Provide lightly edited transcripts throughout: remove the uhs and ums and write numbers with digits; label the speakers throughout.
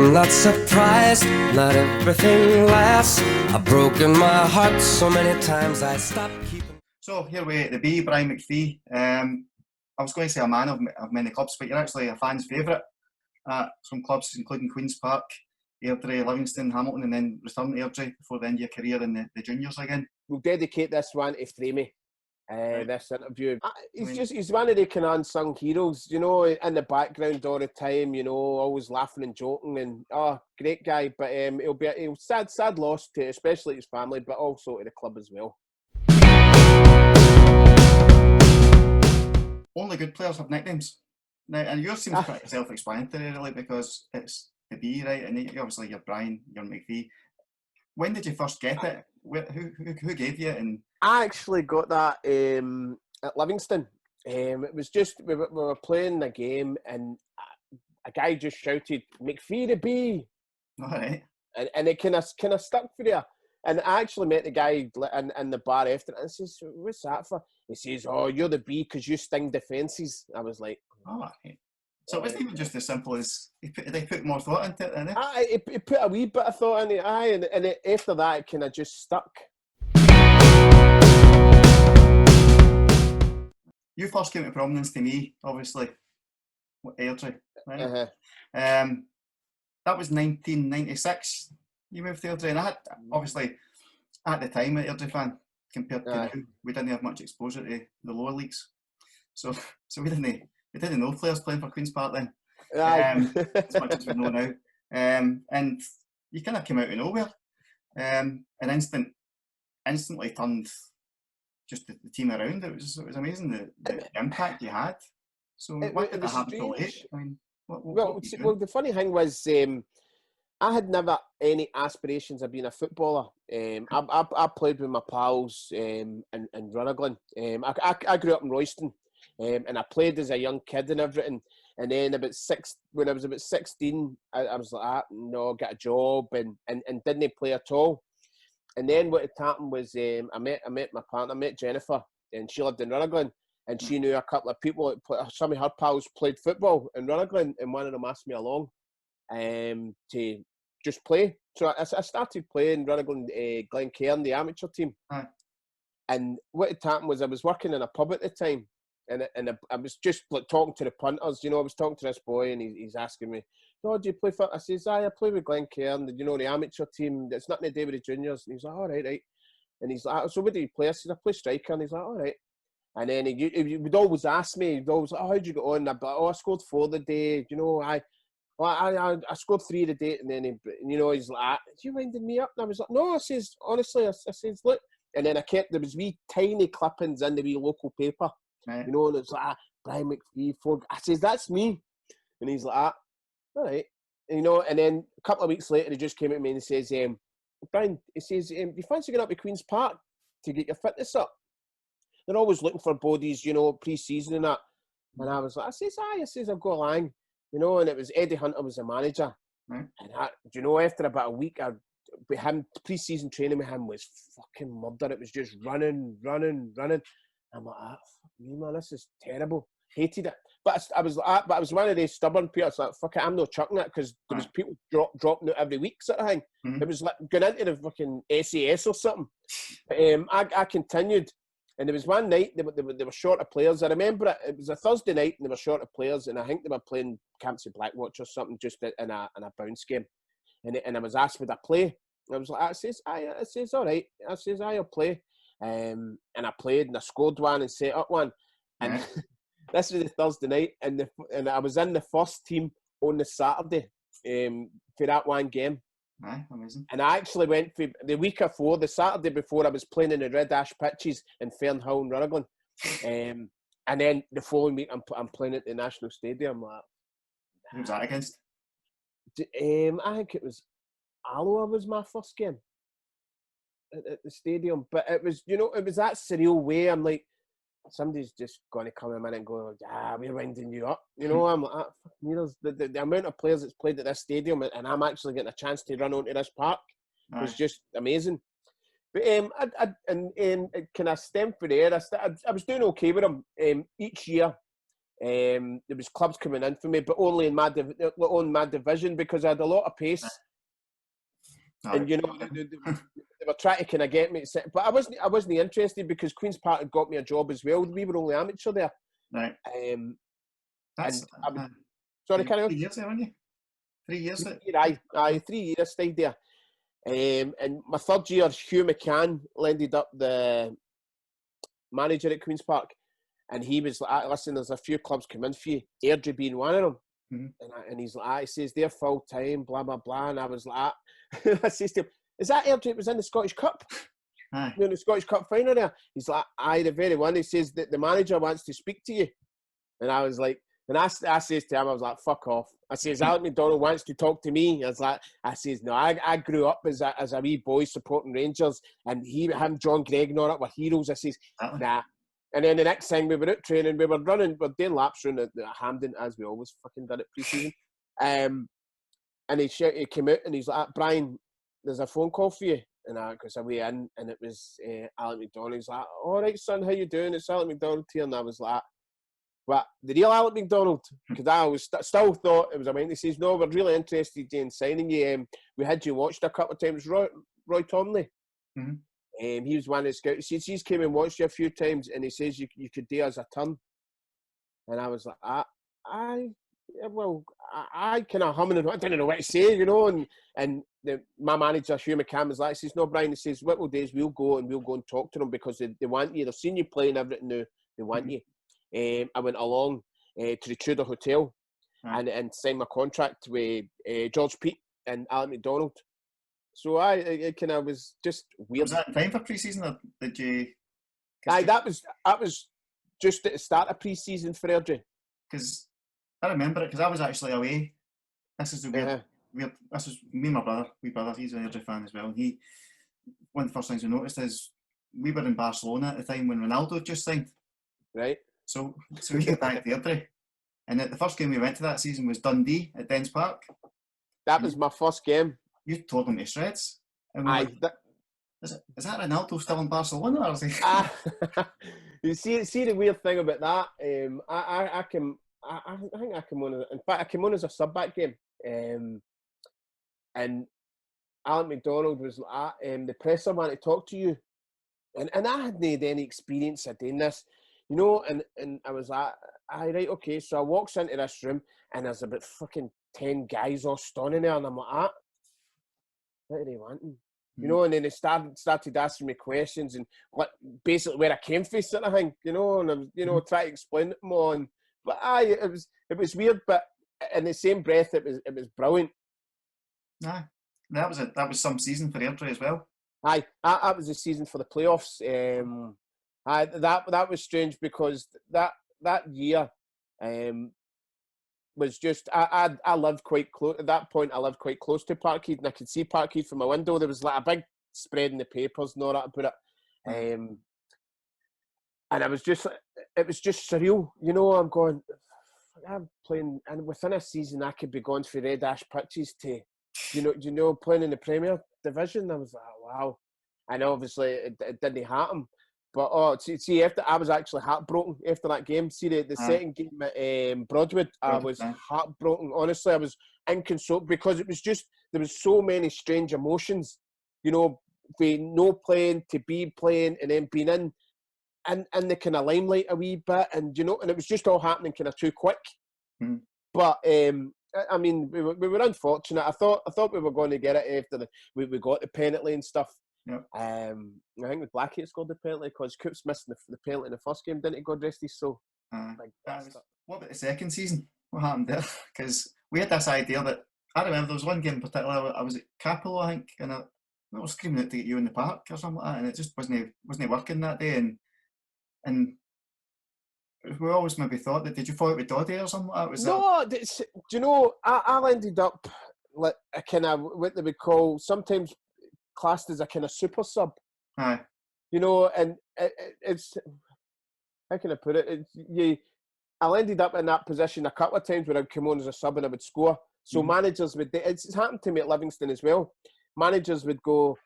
Speaker 1: I'm not surprised, not everything lasts. I've broken my heart so many times I stopped keeping.
Speaker 2: So here we the B, Brian McPhee. I was going to say a man of many clubs, but you're actually a fan's favourite at some clubs, including Queen's Park, Airdrie, Livingston, Hamilton, and then return to Airdrie before the end of your career in the juniors again.
Speaker 3: We'll dedicate this one to Framey. This interview. He's one of the kind of unsung heroes, you know, in the background all the time, you know, always laughing and joking, and great guy. But he'll be sad loss to especially his family, but also to the club as well.
Speaker 2: Only good players have nicknames. Now, and yours seems pretty self-explanatory, really, because it's the B, right? And obviously you're Brian, you're McPhee. When did you first get it? Who gave you it? And
Speaker 3: I actually got that at Livingston. It was just we were playing a game, and a guy just shouted, "McPhee the B!"
Speaker 2: All right.
Speaker 3: And it kind of stuck for you. And I actually met the guy in the bar after, and I says, "What's that for?" He says, "Oh, you're the B because you sting defences." I was like,
Speaker 2: "Oh, right." So it wasn't even just as simple as they put more thought into it, didn't
Speaker 3: they? It put a wee bit of thought in it, and after that, it kind of just stuck.
Speaker 2: You first came to prominence to me, obviously, Airdrie, right?
Speaker 3: Uh-huh.
Speaker 2: That was 1996. You moved to Airdrie, and I had, obviously, at the time, an Airdrie fan compared to now, we didn't have much exposure to the lower leagues, so we didn't know players playing for Queen's Park then, as much as we know now. And you kind of came out of nowhere, and instantly turned just the team around. It was amazing the impact you had. So what did that happen so late? I mean,
Speaker 3: well, the funny thing was, I had never any aspirations of being a footballer. I played with my pals in Runaglan. I grew up in Royston, and I played as a young kid and everything. And then when I was about 16, I was like, no, get a job, and didn't play at all. And then what had happened was I met my partner, I met Jennifer, and she lived in Runaglan, and she knew a couple of people. Some of her pals played football in Runaglan, and one of them asked me along to just play. So I started playing Runaglan Glencairn, the amateur team. And what had happened was I was working in a pub at the time, and I was just like talking to the punters. You know, I was talking to this boy, and he's asking me, "Oh, do you play for?" I says, "I play with Glencairn, you know, the amateur team. It's nothing to do with the juniors." And he's like, "All right." And he's like, "So what do you play?" I said, "I play striker." And he's like, "All right." And then he would always ask me, he'd always, "Oh, how'd you get on?" I'd be like, "Oh, I scored 4 the day. You know, I scored 3 the day." And then he's like, "You winding me up?" And I was like, "No," I says, "honestly," I says, "Look." And then there was wee tiny clippings in the wee local paper,
Speaker 2: right.
Speaker 3: You know, and it's like, Brian McPhee, 4. I says, "That's me." And he's like, "All right." And, and then a couple of weeks later, he just came at me and he says, "Brian," he says, "do you fancy going up to Queen's Park to get your fitness up? They're always looking for bodies, pre-season and that." And I was like, I says, "Aye," I says, "I'll go along." And it was Eddie Hunter was the manager.
Speaker 2: Right.
Speaker 3: And after about a week, pre-season training with him was fucking murder. It was just running. I'm like, fuck me, man, this is terrible. Hated it. But I was one of these stubborn people. It's like, fuck it, I'm not chucking it, because there was people dropping out every week sort of thing.
Speaker 2: Mm-hmm.
Speaker 3: It was like going into the fucking SAS or something. But I continued. And there was one night they were short of players. I remember it was a Thursday night and they were short of players, and I think they were playing Campsie Blackwatch or something, just in a bounce game. And I was asked, would I play? And I was like, I says, all right. I says, I'll play. And I played and I scored one and set up one. And this was the Thursday night, and I was in the first team on the Saturday for that one game.
Speaker 2: Amazing.
Speaker 3: And I actually went for the week before, the Saturday before, I was playing in the Red Ash pitches in Fernhill and Runaglan. And then the following week, I'm playing at the National Stadium.
Speaker 2: Who was that against?
Speaker 3: I think it was Alloa was my first game at the stadium. But it was, it was that surreal way. I'm like, somebody's just going to come in a minute and go, we're winding you up. I'm like, the amount of players that's played at this stadium, and I'm actually getting a chance to run onto this park was just amazing. But it kind of stemmed from there. I was doing okay with them each year. there was clubs coming in for me, but only in my division, because I had a lot of pace. And you know, they were trying to kind of get me, but I wasn't interested, because Queen's Park had got me a job as well. We were only amateur there.
Speaker 2: Right. That's
Speaker 3: sorry, carry on.
Speaker 2: 3 years there, weren't you? 3 years.
Speaker 3: 3 years I stayed there. And my third year, Hugh McCann ended up the manager at Queen's Park, and he was like, "Listen, there's a few clubs coming for you, Airdrie being one of them." Mm-hmm. And he's like, he says, "They're full time, blah blah blah." And I was like, I says to him, "Is that Airdrie? It was in the Scottish Cup."
Speaker 2: Aye.
Speaker 3: You know, the Scottish Cup final there. He's like, "Aye, the very one." He says that the manager wants to speak to you. And I was like, and I says to him, I was like, "Fuck off." I says, "Alec McDonald wants to talk to me." I says, "No, I grew up as a wee boy supporting Rangers, and him, John Gregg and all that were heroes." I says, "Nah." And then the next thing, we were out training, we're doing laps around at Hampden, as we always fucking did it pre-season. And he came out and he's like, "Brian, there's a phone call for you." And I goes away in, and it was Alec McDonald. He's like, "All right, son, how you doing? It's Alec McDonald here." And I was like, "What, the real Alec McDonald?" Because I was still thought it was a man. He says, "No, we're really interested in signing you. We had you watched a couple of times." Roy Tomley. Mm-hmm. He was one of the scouts. He's came and watched you a few times, and he says you could do us a turn. And I was like, I kind of humming, and I didn't know what to say, you know. And my manager, Hugh McCann, was like, he says, "No, Brian," he says, "what we'll do is we'll go and talk to them, because they want you. They've seen you play and everything now. They want you." I went along to the Tudor Hotel and signed my contract with George Peat and Alec McDonald. So I kind of was just weird.
Speaker 2: Was that in time for pre-season, or did you?
Speaker 3: That was just at the start of pre-season for Airdrie.
Speaker 2: Because I remember it, because I was actually away. This is the weird. This was me and my wee brother. He's an Airdrie fan as well. And one of the first things we noticed is we were in Barcelona at the time when Ronaldo just signed.
Speaker 3: Right.
Speaker 2: So we get back to Airdrie, and the first game we went to that season was Dundee at Dens Park.
Speaker 3: That was my first game.
Speaker 2: You tore them to shreds. And is that Ronaldo still in Barcelona, or is he?
Speaker 3: You see the weird thing about that. I think I came on. In fact, I came on as a sub back game, and Alec McDonald was like, "The presser wanted to talk to you," and I hadn't had any experience of doing this, you know. And I was like, "Aye, right, okay." So I walks into this room, and there's about fucking 10 guys all standing there, and I'm like, "What are they wanting?" You know, and then they started asking me questions, and what basically where I came from, sort of thing, you know, and I was, you know, trying to explain it more. But it was weird, but in the same breath, it was brilliant.
Speaker 2: Aye, that was some season for Airdrie as well.
Speaker 3: Aye, that was the season for the playoffs. That was strange, because that year, was just I lived quite close at that point. I lived quite close to Parkhead, and I could see Parkhead from my window. There was like a big spread in the papers and all that about it, and it was just surreal. You know, I'm playing, and within a season, I could be going for Red Ash pitches to, you know, playing in the Premier Division. I was like, wow, and obviously it didn't happen. But see, after I was actually heartbroken after that game. See the second game at Broadwood, I was heartbroken. Honestly, I was inconsolable, because it was just, there was so many strange emotions. You know, being no playing to be playing, and then being in the kind of limelight a wee bit, and you know, and it was just all happening kind of too quick. But I mean, we were unfortunate. I thought we were going to get it after we got the penalty and stuff.
Speaker 2: Yep.
Speaker 3: I think with Blackhead scored the penalty, because Coops missed the penalty in the first game, didn't he? God rest his soul.
Speaker 2: What about the second season? What happened there? Because we had this idea that, I remember there was one game in particular. I was at Capello, I think, and I was screaming out to get you in the park or something like that, and it just wasn't working that day. And we always maybe thought that, did you fall out with Doddy or something like that?
Speaker 3: No, do you know, I ended up like a kind of what they would call sometimes classed as a kind of super sub.
Speaker 2: Aye.
Speaker 3: You know, and it's, how can I put it? I ended up in that position a couple of times where I'd come on as a sub and I would score. So managers would, it's happened to me at Livingston as well. Managers would go,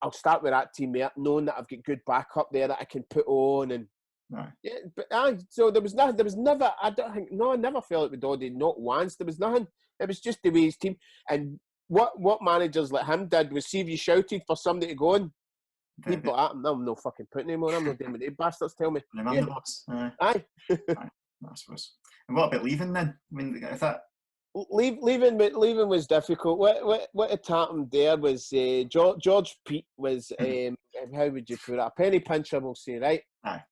Speaker 3: "I'll start with that team, mate, knowing that I've got good backup there that I can put on." And
Speaker 2: Aye.
Speaker 3: Yeah, but so there was never. I don't think. No, I never felt with Doddy. Not once. There was nothing. It was just the way his team and what managers like him did was see if you shouted for somebody to go on, he'd be like, I'm no fucking putting him on. I'm not doing what they bastards tell me.
Speaker 2: Remember
Speaker 3: Yeah.
Speaker 2: the boss. Aye.
Speaker 3: Aye.
Speaker 2: Aye. I suppose. And what about leaving then? I mean, if that.
Speaker 3: Leaving was difficult. What had happened there was George Pete was how would you put it? A penny pincher, we'll say, right?
Speaker 2: Aye.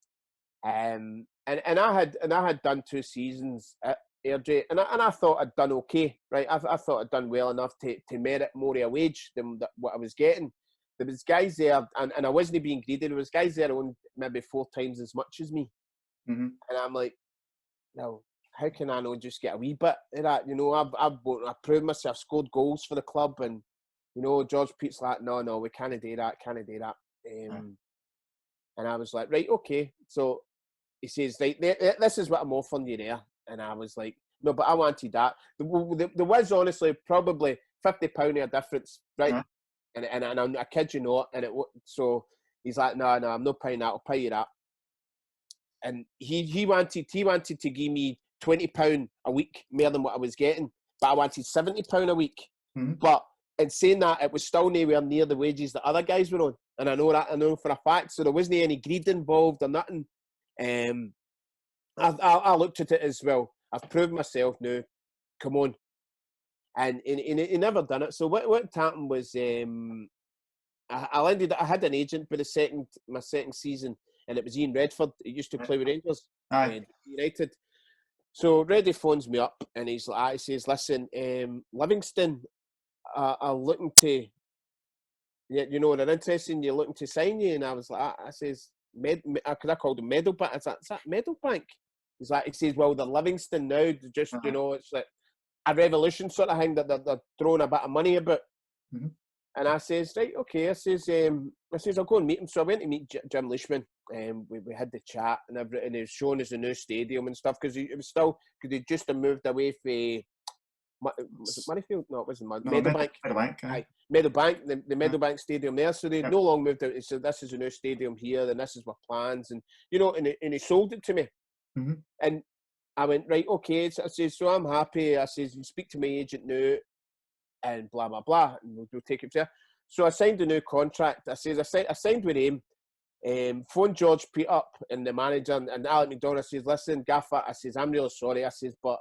Speaker 3: And I had done 2 seasons at Airdrie, and I thought I'd done okay, right? I thought I'd done well enough to merit more of a wage than what I was getting. There was guys there, and I wasn't being greedy. There was guys there on maybe 4 times as much as me,
Speaker 2: Mm-hmm.
Speaker 3: and I'm like, no, how can I not just get a wee bit of that? You know, I've proved myself, scored goals for the club, and you know, George Pete's like, no, we can't do that. And I was like, right, okay. So he says, right, this is what I'm offering you there. And I was like, no, but I wanted that. There was honestly probably £50 of difference, right?
Speaker 2: Uh-huh.
Speaker 3: And I kid you not. So he's like, no, I'm not paying that. I'll pay you that. And he wanted to give me £20 a week more than what I was getting, but I wanted £70 a week.
Speaker 2: Mm-hmm.
Speaker 3: But in saying that, it was still nowhere near the wages that other guys were on, and I know for a fact. So there wasn't any greed involved or nothing. I looked at it as well. I've proved myself now. Come on, and he never done it. So what happened was I had an agent for my second season, and it was Ian Redford. He used to play with Rangers, United. So Reddy phones me up, and he says, "Listen, Livingston are looking to, you know, they're interested in you, looking to sign you." And I was like, I says, because I called him Meadowbank. Is that Meadowbank? He says, well, they're Livingston now. Just, you know, it's like a revolution sort of thing that they're throwing a bit of money about.
Speaker 2: Mm-hmm.
Speaker 3: And I says, right, okay. I says, I'll go and meet him. So I went to meet Jim Leishman. We had the chat and everything. He was showing us the new stadium and stuff because it was still, because they just moved away from, was it Murrayfield? No, it wasn't Meadowbank.
Speaker 2: Meadowbank.
Speaker 3: Aye. Meadowbank, the Meadowbank Stadium there. So they no longer moved out. He said, this is a new stadium here, and this is my plans. And, you know, and he sold it to me.
Speaker 2: Mm-hmm.
Speaker 3: And I went, right, okay. So I says, so I'm happy. I says, you speak to my agent now, and blah, blah, blah. And we'll take it from there. So I signed a new contract. I says, I signed with him. Phoned George Pete up and the manager and Alec McDonald. I says, listen, Gaffer, I says, I'm really sorry. I says, but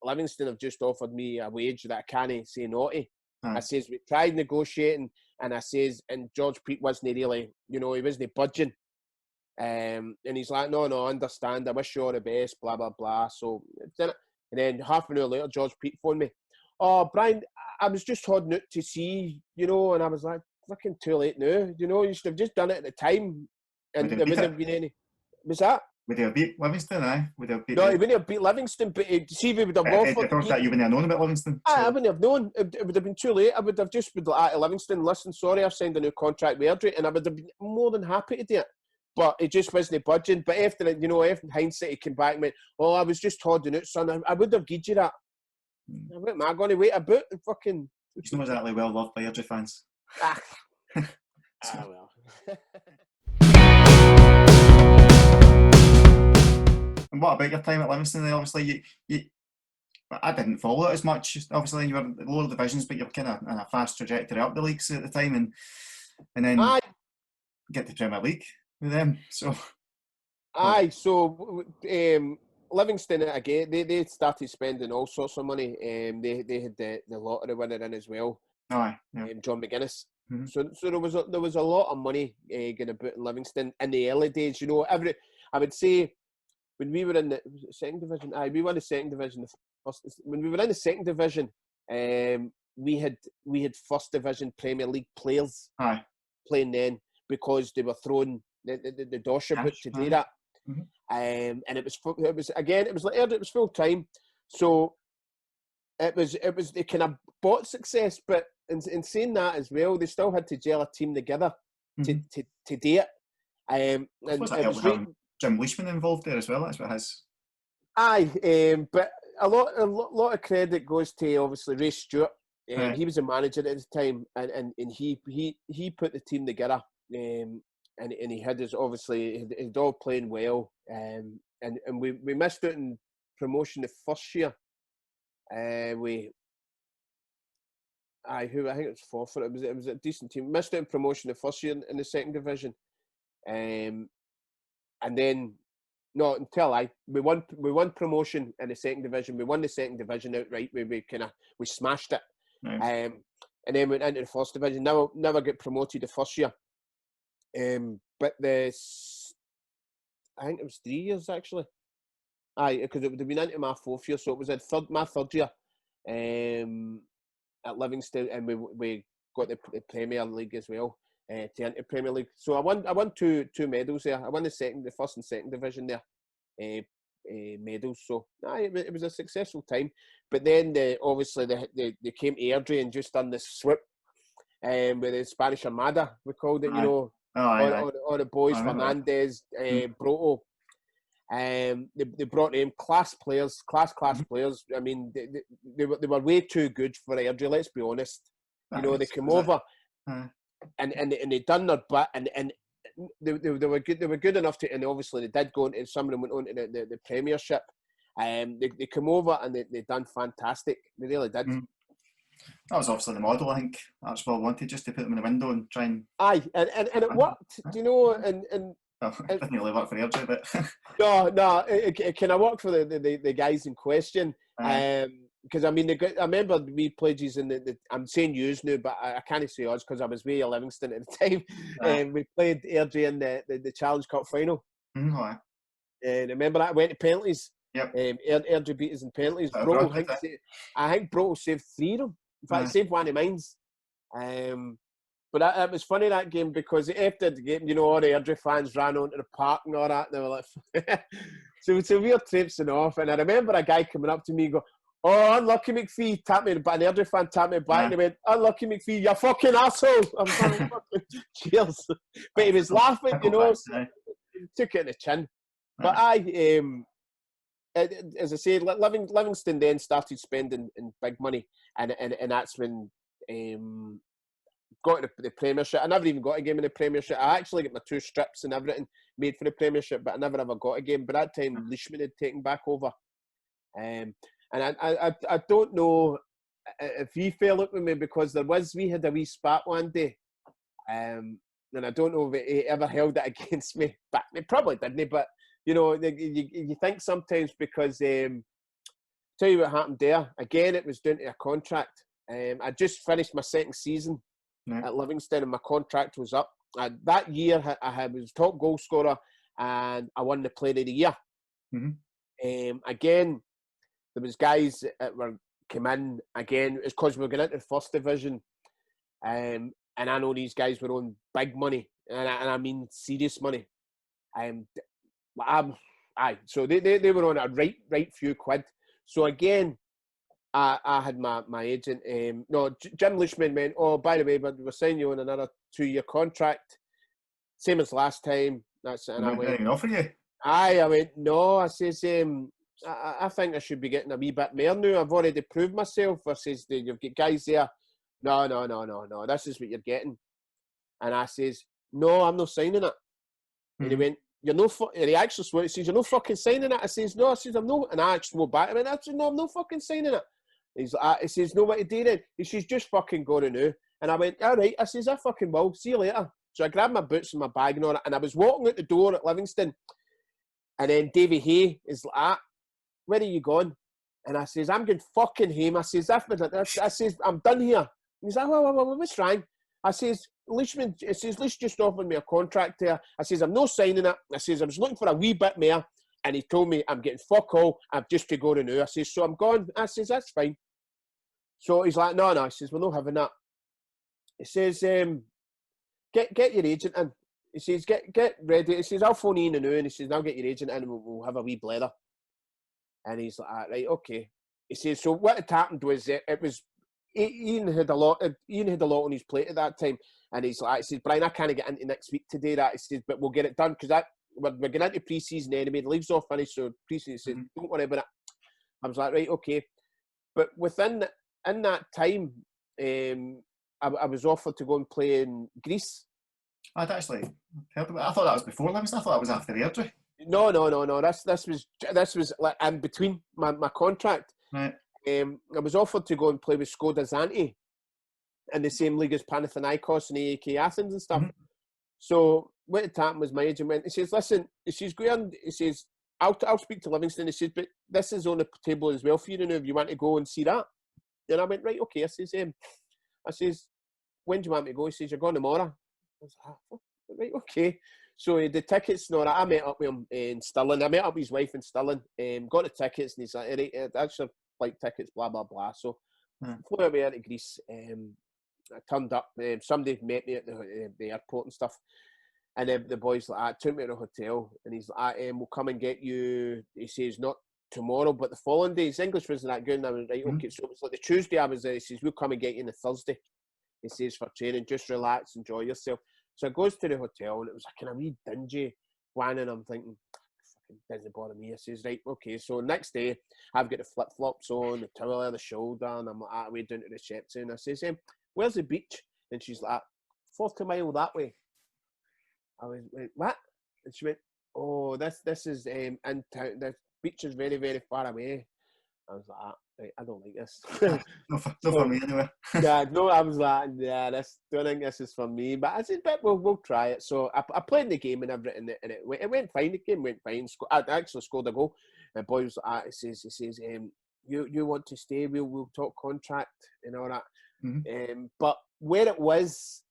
Speaker 3: Livingston have just offered me a wage that I can't say no to. I says, we tried negotiating, and I says, and George Pete wasn't really, you know, he wasn't budging. And he's like, no, I understand. I wish you all the best, blah, blah, blah. So, and then half an hour later, George Pete phoned me. Oh, Brian, I was just holding out to see, you know, and I was like, fucking too late now. You know, you should have just done it at the time. And there wouldn't have been any. Was that?
Speaker 2: Would they have beat Livingston? Aye. Would they have beat?
Speaker 3: No, he wouldn't have beat Livingston, but see if he would have offered.
Speaker 2: I thought that you wouldn't have known about Livingston. So.
Speaker 3: I wouldn't have known. It would have been too late. I would have just been like, at Livingston, listen, sorry, I've signed a new contract with Airdrie, and I would have been more than happy to do it. But it just wasn't budging. But after hindsight, he came back and went, oh, I was just holding out, son. I would have given you that. What am I going to wait about and fucking...
Speaker 2: He's not exactly well loved by Airdrie fans.
Speaker 3: Well.
Speaker 2: And what about your time at Livingston? Obviously, I didn't follow it as much. Obviously, you were in the lower divisions, but you're kind of on a fast trajectory up the leagues at the time, and then get to Premier League with them. So,
Speaker 3: So Livingston again. They started spending all sorts of money. They had the lottery winner in as well. John McGuinness. Mm-hmm. So there was a lot of money going about in Livingston in the early days. You know, I would say. When we were in the second division, we won the second division. When we were in the second division, we had first division Premier League players playing then because they were throwing the dosh about to do that. Mm-hmm. And it was like it was full time, so it was they kind of bought success. But in saying that as well, they still had to gel a team together to do it. And it was
Speaker 2: Jim Leishman involved there as well. That's what his.
Speaker 3: But a lot of credit goes to obviously Ray Stewart. He was a manager at the time, and he put the team together. and he had us, obviously, he'd all playing well. And we missed out in promotion the first year. I think it was Forfeit. It was a decent team. Missed out in promotion the first year in the second division. And then, no, we won promotion in the second division. We won the second division outright. We smashed it.
Speaker 2: Nice.
Speaker 3: And then went into the first division. Never get promoted the first year. But I think it was 3 years actually. Because it would have been into my fourth year, so it was my third year at Livingston, and we got the Premier League as well to enter Premier League. So I won two medals there. I won the first and second division there medals. So it was a successful time. But then obviously they came to Airdrie and just done this swip with the Spanish Armada, we called it. All the boys, Fernandez, Broto. They brought in class players. I mean, they were way too good for Airdrie. Let's be honest. They came over and they done their bit, and they were good. They were good enough to, and obviously they did go into. Some of them went on to the Premiership. They came over and they done fantastic. They really did.
Speaker 2: That was obviously the model. I think that's what I wanted, just to put them in the window and try and.
Speaker 3: And it worked. Do you know? And
Speaker 2: it didn't really work for Airdrie, but
Speaker 3: no, it kind of worked for the guys in question. Because I mean, I remember we played these in the. I'm saying yous now, but I can't say us because I was way at Livingston at the time. We played Airdrie in the Challenge Cup final. And I remember that went to penalties.
Speaker 2: Yep.
Speaker 3: Airdrie beat us in penalties. I think Broto saved 3 of them. In fact, he saved one of mine. But it was funny, that game, because after the game, all the Airdrie fans ran onto the park and all that. And they were like, so we were traipsing off. And I remember a guy coming up to me and go, "Oh, unlucky McPhee," tapped me, but an Airdrie fan tapped me back and he went, "Unlucky McPhee, you fucking asshole." I'm like, fucking cheers. But he was laughing, so he took it in the chin. But as I say, Livingston then started spending in big money, and that's when got the Premiership. I never even got a game in the Premiership. I actually got my 2 strips and everything made for the Premiership, but I never ever got a game. But that time, Leishman had taken back over. And I don't know if he fell out with me, because we had a wee spat one day. And I don't know if he ever held it against me. But he probably didn't. But, you think sometimes, because tell you what happened there. Again, it was down to a contract. I just finished my second season at Livingston, and my contract was up. That year, I was top goal scorer, and I won the Player of the Year. Again, there was guys that came in. Again, it's because we were going into the first division, and I know these guys were on big money, and I mean serious money. So they were on a right few quid. So again, I had my agent. Jim Leishman went, "Oh, by the way, but we're signing you on another 2-year contract, same as last time." That's it. And I went,
Speaker 2: offer you?
Speaker 3: I went, "No." I says, I think I should be getting a wee bit more now. I've already proved myself. I says, "You've got guys there." No. This is what you're getting. And I says, "No, I'm not signing it." And he went, "You're no." And he actually swore. He says, "You're no fucking signing it." I says, "No." I says, "I'm no." And I actually went back. I went, "No, I'm no fucking signing it." He's like, he says, "No, what you do then?" He says, "Just fucking go to now." And I went, "All right." I says, "I fucking will. See you later." So I grabbed my boots and my bag and all that, and I was walking out the door at Livingston, and then Davy Hay is like, "Where are you going?" And I says, "I'm going fucking home." I says, "I'm done here." And he's like, "Well, what's wrong?" I says, "Leishman," it says, "Leish just offered me a contract there." I says, "I'm not signing it." I says, "I was looking for a wee bit more." And he told me, "I'm getting fuck all. I'm just to go to now." I says, "So I'm gone." I says, "That's fine." So he's like, no. He says, "We're not having that." He says, get your agent in. He says, get ready. He says, "I'll phone Ian now." And he says, "I'll get your agent in and we'll have a wee blather." And he's like, "Right, okay." He says, so what had happened was it was Ian had a lot on his plate at that time. And he's like, he says, "Brian, I can't get into next week today." That he says, "But we'll get it done because we're going into pre-season anyway. The league's all finished, so pre-season." He says, "Don't worry about it." I was like, "Right, okay." But in that time, I was offered to go and play in Greece.
Speaker 2: I'd actually heard about it. I thought that was before Livingston. I thought that was after Airdrie.
Speaker 3: No. This was like in between my contract.
Speaker 2: Right.
Speaker 3: I was offered to go and play with Skoda Zante in the same league as Panathinaikos and AEK Athens and stuff.
Speaker 2: Mm-hmm.
Speaker 3: So what had happened was my agent went, he says, listen, he says, go on, he says, I'll speak to Livingston. He says, but this is on the table as well for you, if you want to go and see that. And I went, right, okay. I says, when do you want me to go? He says, you're going tomorrow. I was like, oh, right, okay. So the tickets, no, I met up with him in Stirling. I met up with his wife in Stirling, got the tickets, and he's like, right, that's your flight tickets, blah, blah, blah. So flew away out to Greece. I turned up. Somebody met me at the airport and stuff. And then the boys like, took me to a hotel, and he's like, we'll come and get you. He says, not tomorrow, but the following day. His English wasn't that good, and I was right, okay. So it was like the Tuesday I was there. He says, we'll come and get you on the Thursday. He says, for training, just relax, enjoy yourself. So I goes to the hotel, and it was like kind of wee dingy one, and I'm thinking, fucking doesn't bother me. He says, right, okay. So next day, I've got the flip-flops on, the towel on the shoulder, and I'm like, way down to the reception. I says, where's the beach? And she's like, 40 mile that way. I was like, what? And she went, oh, this is in town. The beach is very, very far away. I was like, right, I don't like this.
Speaker 2: No for me anyway.
Speaker 3: Yeah, no, I was like, yeah, don't think this is for me. But I said, but we'll try it. So I played the game and everything, and it went fine. The game went fine. I actually scored a goal. And the boy was like, he says, you want to stay? We'll talk contract and all that. Mm-hmm. But where it was,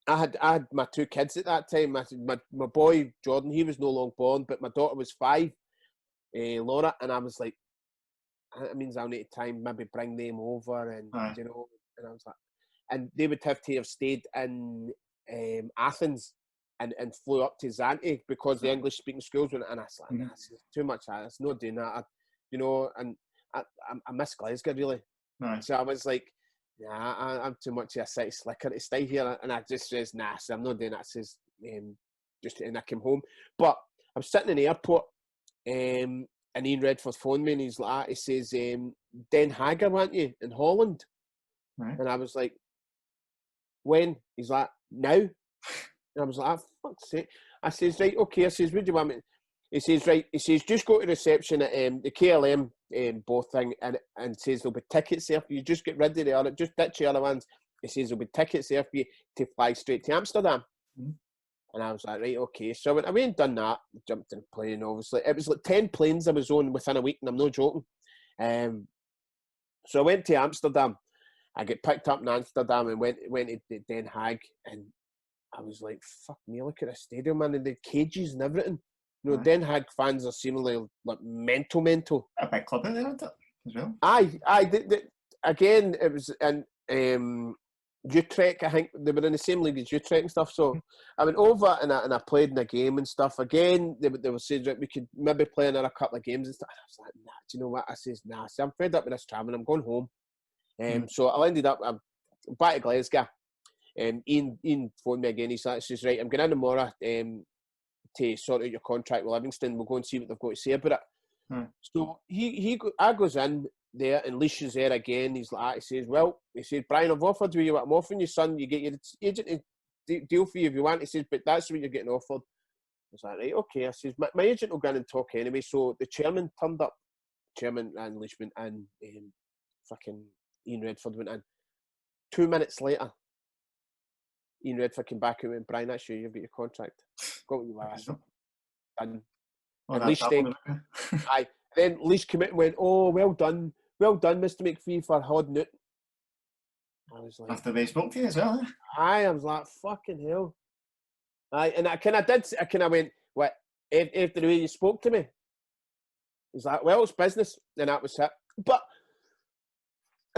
Speaker 3: I had my two kids at that time. My boy Jordan, he was no long born, but my daughter was 5, Laura, and I was like, that means I'll need time maybe bring them over, and and I was like, and they would have to have stayed in Athens and flew up to Zante because the English speaking schools went, and I was like, that's too much. It's not doing that, and I miss Glasgow really. So I was like, nah, I'm too much of a city slicker to stay here. And I just says, nah, so I'm not doing that. I says, and I came home. But I'm sitting in the airport, and Ian Redford phoned me, and he's like, he says, Den Haag, aren't you, in Holland? Right. And I was like, when? He's like, now. And I was like, fuck's sake. I says, right, okay. I says, what do you want me? He says, right. He says, just go to reception at the KLM both thing, and says there'll be tickets there for you. Just get rid of the other, just ditch the other ones. He says there'll be tickets there for you to fly straight to Amsterdam. And I was like, right, okay. So I went away and done that. Jumped in a plane, obviously. It was like 10 planes I was on within a week, and I'm not joking. So I went to Amsterdam. I get picked up in Amsterdam and went to Den Haag, and I was like, fuck me, look at the stadium, man, and the cages and everything. Den Haag fans are seemingly like mental.
Speaker 2: A big club out there, isn't it? As well.
Speaker 3: Again, it was in Utrecht. I think they were in the same league as Utrecht and stuff. So I went over and I played in a game and stuff. Again, they were saying that we could maybe play another couple of games and stuff. I was like, nah, do you know what? I says, nah, I'm fed up with this travelling. I'm going home. So I ended up back to Glasgow. Ian phoned me again. He says, right, I'm going in tomorrow to sort out your contract with Livingston. We'll go and see what they've got to say about it. So I goes in there, and Leisha's there again. He's like, he says, Brian, I've offered you what I'm offering you, son. You get your agent to deal for you if you want. He says, but that's what you're getting offered. I was like, right, okay. I says, my agent will go in and talk anyway. So the chairman turned up, chairman and Leishman, and fucking Ian Redford went in. 2 minutes later, Ian Redford came back and went, Brian, that's you. You've got your contract. Got what you asked. Done. And Leish then Leish came out and went, oh, well done, Mr. McPhee, for holding it. I was like,
Speaker 2: after they spoke to you as well, eh?
Speaker 3: I was like, fucking hell. And I kind of went, what, after the way you spoke to me? He's like, well, it's business. And that was it. But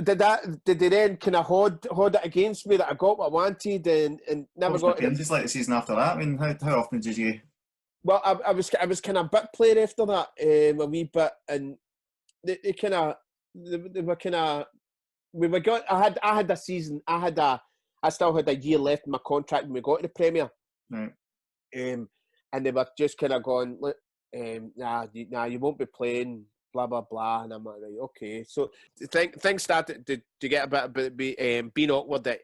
Speaker 3: did they then kind of hold it against me that I got what I wanted and never got it?
Speaker 2: Just like the season after that. I mean, how often did you?
Speaker 3: Well, I was kind of bit player after that, a wee bit, and they were kind of we were going. I had a season. I still had a year left in my contract when we got to the Premier.
Speaker 2: Right.
Speaker 3: And they were just kind of going, look, nah, you won't be playing blah blah blah, and I'm like, right, okay. So things started to get a bit being awkward at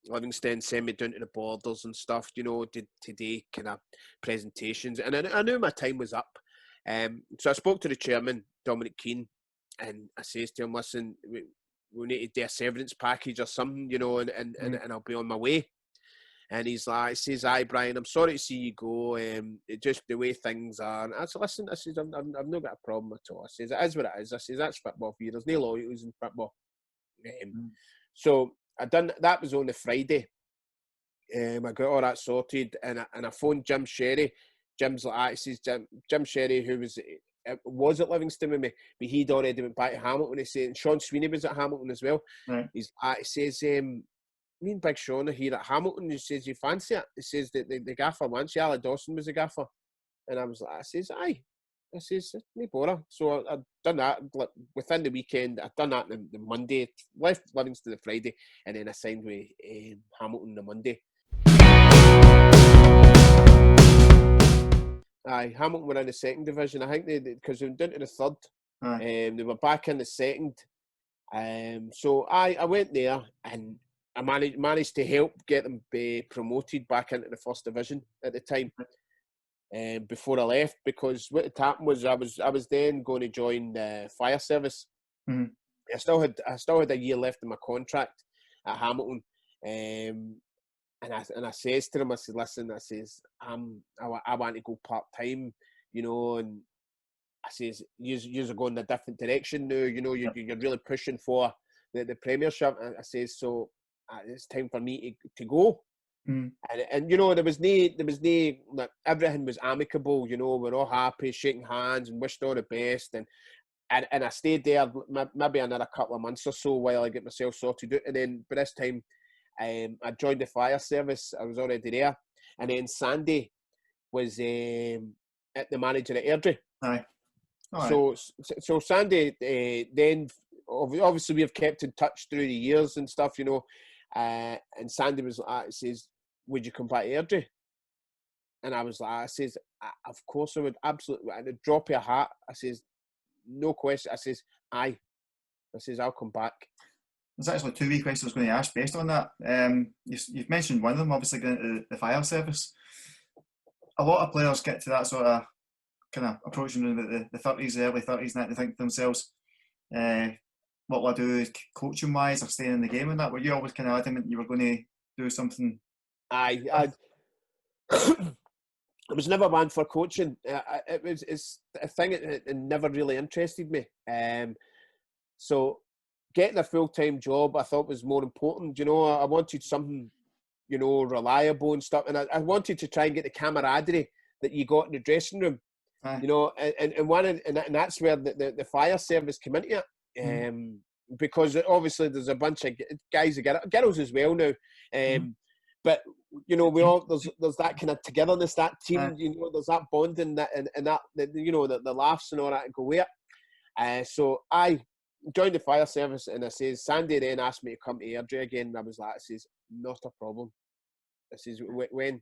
Speaker 3: Livingston. Sent me down to the borders and stuff, did today kind of presentations, and I knew my time was up. So I spoke to the chairman, Dominic Keane, and I says to him, listen, we need to do a severance package or something, and I'll be on my way. And he says, aye, Brian, I'm sorry to see you go. Just the way things are. And I said, listen, I says, I've not got a problem at all. I says, it is what it is. I says, that's football for you. There's no loyalties in football. So that was on the Friday. I got all that sorted, and I phoned Jim Sherry. Jim's like, he says, Jim Sherry, who was at Livingston with me, but he'd already went back to Hamilton. He said, and Sean Sweeney was at Hamilton as well.
Speaker 2: Right.
Speaker 3: He says, me and Big Sean are here at Hamilton. He says, you fancy it? He says, the gaffer wants you. Ali Dawson was the gaffer. And I was like, I says, aye. I says, no bother. So I'd done that within the weekend. I'd done that the Monday, left Livingston the Friday, and then I signed with Hamilton the Monday. Aye, Hamilton were in the second division. I think because they went down to the third. They were back in the second. So I went there and I managed to help get them promoted back into the first division at the time. Before I left, because what had happened was I was then going to join the fire service.
Speaker 2: Mm-hmm.
Speaker 3: I still had a year left in my contract at Hamilton. And I says to him, I said, listen, I says, I want to go part-time, and I says, you're going in a different direction now, you're really pushing for the Premiership. And I says, so it's time for me to go.
Speaker 2: Mm.
Speaker 3: And there was no, like, everything was amicable, we're all happy, shaking hands and wished all the best. And I stayed there maybe another couple of months or so while I get myself sorted out. And then by this time, I joined the fire service. I was already there, and then Sandy was the manager at Airdrie.
Speaker 2: Aye.
Speaker 3: So Sandy, then obviously we've kept in touch through the years and stuff, and Sandy was like, says, would you come back to Airdrie? And I was like, I says, of course I would, absolutely. At the drop of a hat, I says, no question. I says, aye. I says, I'll come back.
Speaker 2: There's actually two wee questions I was going to ask based on that. You've mentioned one of them, obviously going to the fire service. A lot of players get to that sort of kind of approaching the 30s, the early 30s, and they think to themselves, what will I do coaching wise or staying in the game and that? Were you always kind of adamant you were going to do something?
Speaker 3: I was never one for coaching. It's a thing that never really interested me. So getting a full-time job I thought was more important. I wanted something, reliable and stuff. And I wanted to try and get the camaraderie that you got in the dressing room.
Speaker 2: Aye.
Speaker 3: And that's where the fire service came into it. Because obviously there's a bunch of guys that get it, girls as well now. But we all there's that kind of togetherness, that team. There's that bonding that and that the laughs and all that go with it. So I joined the fire service, and I says, Sandy then asked me to come to Airdrie again, and I was like, I says, not a problem. I says, when?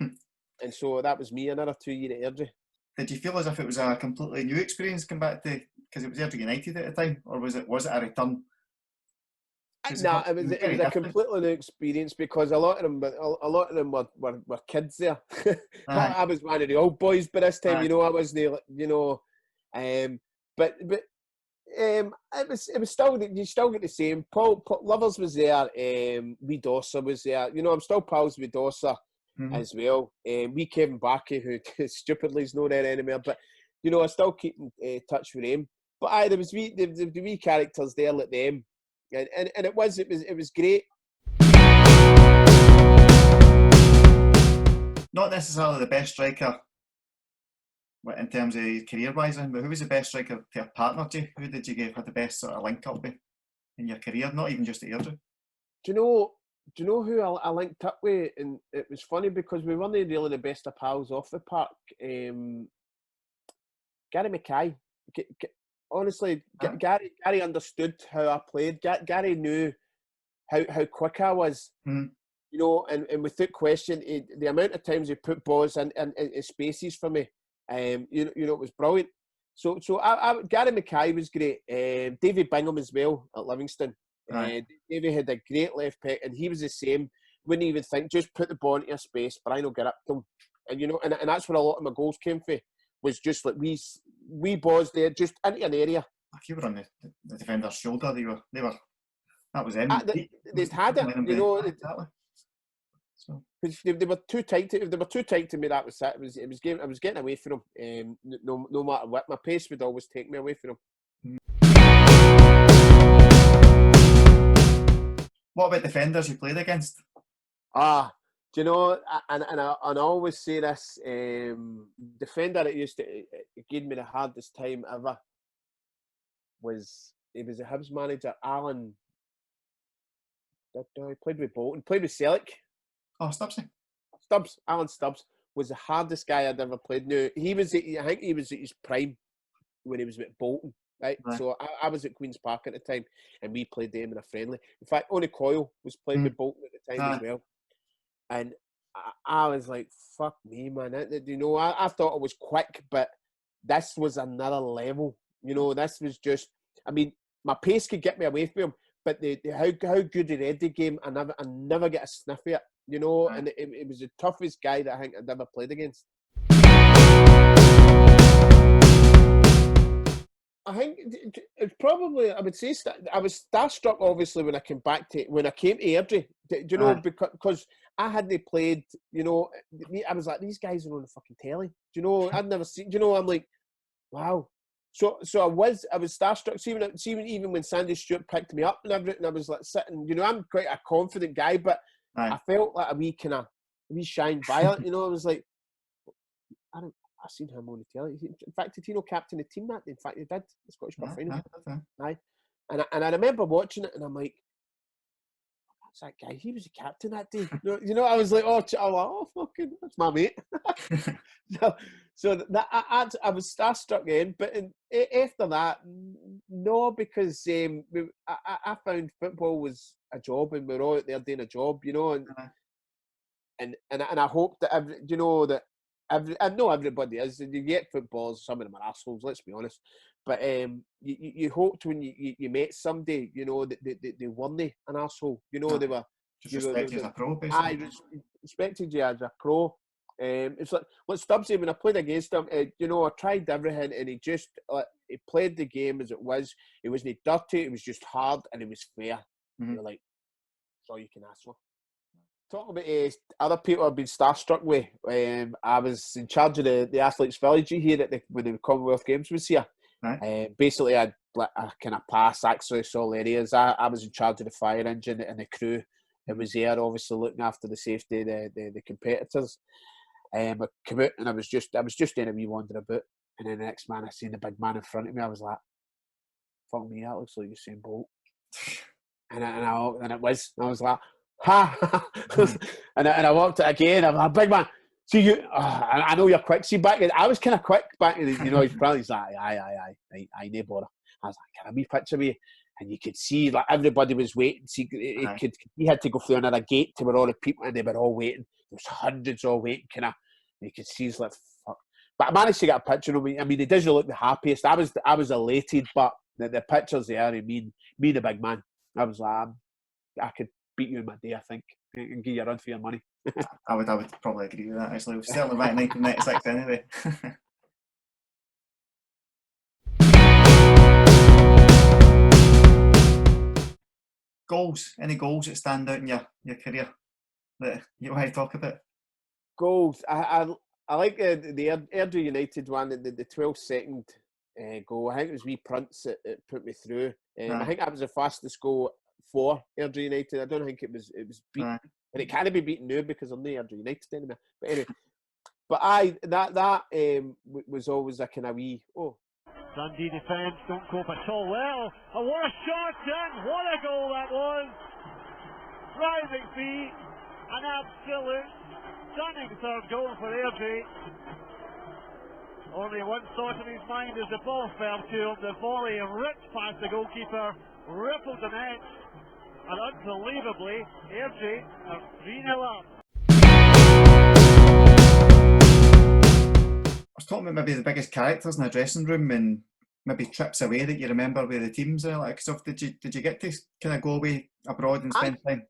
Speaker 3: And so that was me, another 2 years at Airdrie.
Speaker 2: Did you feel as if it was a completely new experience coming back to, because it was Airdrie United at the time, or was it a return?
Speaker 3: No, it was a completely new experience, because a lot of them were kids there. I was one of the old boys by this time, I was the, but it was still, you still get the same. Paul Lovers was there, Wee Dawser was there. I'm still pals with Dawser as well. Wee Kevin Backey, who stupidly is not there anymore, but I still keep in touch with him. But there was the wee characters there like them, and it was great.
Speaker 2: Not necessarily the best striker in terms of career-wise, but who was the best striker to a partner to you? Who did you have the best sort of link-up with in your career? Not even just at Airdrie.
Speaker 3: Do you know who I linked up with? And it was funny because we weren't really the best of pals off the park. Gary McPhee. Honestly, Gary understood how I played. Gary knew how quick I was. And without question, the amount of times he put balls in spaces for me, it was brilliant. Gary McPhee was great. David Bingham as well at Livingston. David had a great left peg, and he was the same. Wouldn't even think, just put the ball into your space, Brian will get up to him. And you know, and that's where a lot of my goals came from. Was just like we balls there, just into an area.
Speaker 2: If you were on the defender's shoulder, they were. That was them.
Speaker 3: They had it, you know.
Speaker 2: Exactly. So
Speaker 3: they were too tight. They were too tight to me. That was it. It was I was getting away from them. No matter what, my pace would always take me away from them.
Speaker 2: What about defenders you played against?
Speaker 3: Do you know? And I always say this. Defender that used to give me the hardest time ever was a Hibs manager, Alan. He played with Bolton, played with Celtic.
Speaker 2: Oh, Stubbsy.
Speaker 3: Alan Stubbs was the hardest guy I'd ever played. Now, I think he was at his prime when he was with Bolton, right? So I was at Queen's Park at the time, and we played them in a friendly. In fact, Owen Coyle was playing with Bolton at the time as well. And I was like, fuck me, man. You know, I thought it was quick, but this was another level. You know, this was just, I mean, my pace could get me away from him, but how good he read the game, I never get a sniff of it. You know, and it was the toughest guy that I think I'd ever played against. I think it's probably, I would say, I was starstruck obviously when I came to Airdrie. Do you know, because I hadn't played, you know, I was like, these guys are on the fucking telly. Do you know, I'd never seen, you know, I'm like, wow. So I was starstruck. See, even when Sandy Stewart picked me up and everything, I was like sitting, you know, I'm quite a confident guy, but I felt like a wee shine violet, you know. I was like, I seen him on the telly. In fact, did he not captain the team that day? In fact, he did. The Scottish Cup final. Aye. And I remember watching it, and I'm like, that's that guy. He was the captain that day. You know, I was like, oh, fucking, that's my mate. so that I was starstruck then. But after that, no, because I found football was a job, and we're all out there doing a job, you know, and I hope that I know everybody is. You get footballers, some of them are assholes, let's be honest. But you hoped when you met somebody, you know, that they weren't an asshole. You know, they were
Speaker 2: just respected you as a pro, basically.
Speaker 3: I respected you as a pro. It's like Stubbsy, when I played against him, you know, I tried everything, and he just he played the game as it was. It wasn't dirty, it was just hard, and it was fair. You're like, that's all you can ask for. Talking about other people I've been starstruck with, I was in charge of the Athletes Village here when the Commonwealth Games was here. Basically, I kind of pass access all areas. I was in charge of the fire engine and the crew. It was there, obviously looking after the safety of the competitors. I came out and I was just doing a wee wander about, and then the next man I seen the big man in front of me. I was like, "Fuck me, that looks like Usain Bolt." and it was. And I was like, "Ha!" and I walked it again. I'm like, "Big man, see you. I know you're quick. See back. I was kind of quick back. You know, he's probably like, aye, no bother." I was like, "Can I be picture with you?" And you could see like everybody was waiting. See, he had to go through another gate to where all the people, and they were all waiting. There was hundreds all waiting. You could see he's like, fuck. But I managed to get a picture of me. I mean, he doesn't look the happiest. I was elated, but the pictures there, I mean, me the big man. I was like, I could beat you in my day, I think, and give you a run for your money.
Speaker 2: I would probably agree with that, actually. We're certainly back in 1996 anyway. Goals? Any goals that stand out in your career that you want to talk about?
Speaker 3: Goals. I like the Airdrie United one, the 12-second goal. I think it was wee Prunts that put me through. I think that was the fastest goal for Airdrie United. I don't think it was beaten, and it can't be beaten now because I'm not Airdrie United anymore. But anyway, that was always a kind of wee
Speaker 4: Dundee defence, don't cope at all well. And what a shot, and what a goal that was! Ryan McPhee, an absolute stunning third goal for Airdrie. Only one thought in his mind as the ball fell to him. The volley ripped past the goalkeeper, rippled the net, and unbelievably, Airdrie are 3-0 up.
Speaker 2: was talking about maybe the biggest characters in the dressing room and maybe trips away that you remember with the teams and like stuff. Did you get to kind of go away abroad and spend time?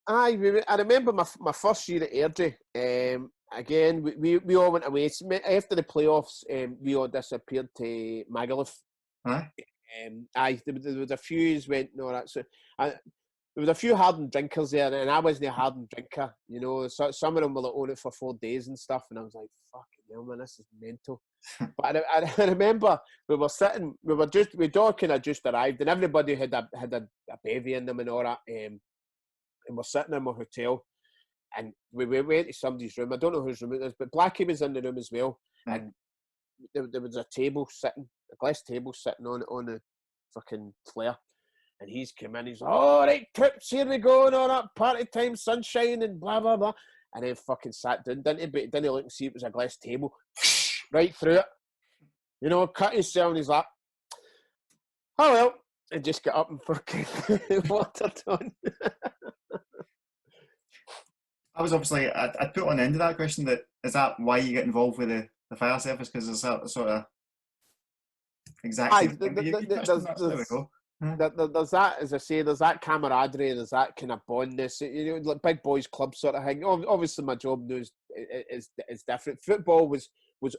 Speaker 3: I remember my first year at Airdrie. Again, we all went away. After the playoffs, we all disappeared to Magaluf.
Speaker 2: Aye.
Speaker 3: There was a few went no that so there was a few hardened drinkers there, and I wasn't a hardened drinker. You know, so some of them will own it for 4 days and stuff, and I was like, "Fucking hell, man, this is mental." But I remember we we'd all kind of just arrived, and everybody had a bevy in them and all that. And we're sitting in my hotel, and we went to somebody's room. I don't know whose room it is, but Blackie was in the room as well, and there was a glass table sitting on the fucking flare. And he's come in, he's like, all right, trips, here we go, and all that, party time, sunshine, and blah, blah, blah. And then fucking sat down, didn't he? But he didn't look and see it was a glass table. Right through it. You know, cut himself in his lap. Oh, well. And just got up and fucking watered on.
Speaker 2: I was obviously, I'd put on the end of that question is that why you get involved with the fire service? Because there's that sort of exactly. There we go.
Speaker 3: There's that, as I say, there's that camaraderie, there's that kind of bondness, you know, like big boys club sort of thing. Obviously, my job now is different. Football was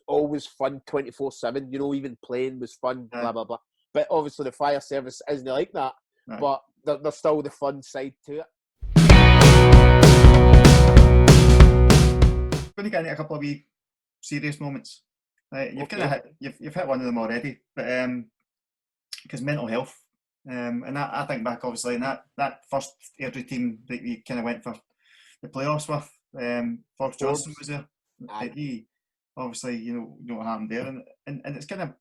Speaker 3: always fun 24/7. You know, even playing was fun. Blah blah blah. But obviously, the fire service isn't like that. Right. But there's still the fun side to it.
Speaker 2: Going to get into a couple of wee serious moments. You've kind of hit one of them already, but because mental health. And I think back, obviously, in that first Airdrie team that you kind of went for the playoffs with, Forbes Johnson was there. He, obviously, you know what happened there. And it's kind of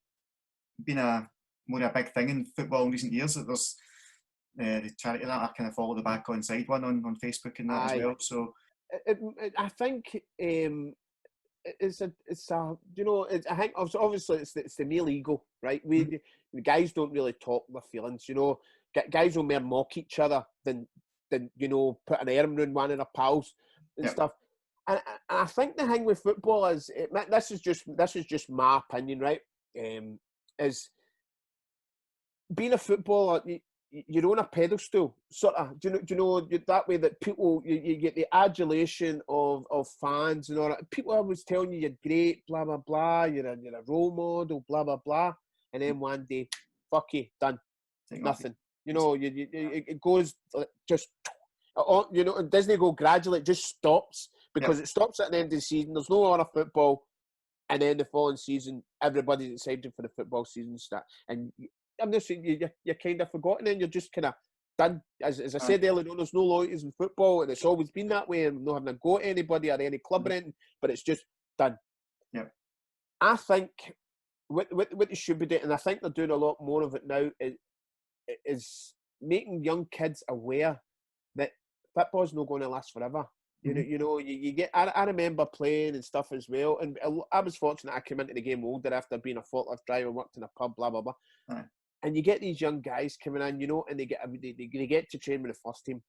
Speaker 2: been more a big thing in football in recent years. That there's the charity that I kind of follow the Back Onside one on Facebook and that as well. So
Speaker 3: I think it's a you know, I think obviously it's the male ego, right? The guys don't really talk their feelings, you know. Guys will more mock each other than you know, put an arm around one of their pals and stuff. And I think the thing with football is this is just my opinion, right? Is being a footballer, you're on a pedestal, sort of. Do you know that way that people you get the adulation of fans and all that. People are always telling you you're great, blah blah blah. You're a role model, blah blah blah. And then one day, fuck you, done, nothing. You know, it goes just. You know, it doesn't go gradually. It just stops because it stops at the end of the season. There's no other football, and then the following season, everybody's excited for the football season start. And I'm just saying, you're kind of forgotten, and you're just kind of done. As I said earlier on, there's no loyalties in football, and it's always been that way. And not having to go to anybody or any club or anything, but it's just done.
Speaker 2: Yeah,
Speaker 3: I think what they should be doing, and I think they're doing a lot more of it now, is making young kids aware that football's not going to last forever. You know, you get. I remember playing and stuff as well, and I was fortunate. I came into the game older after being a forklift driver, worked in a pub, blah blah blah. Aye. And you get these young guys coming in, you know, and they get to train with the first team,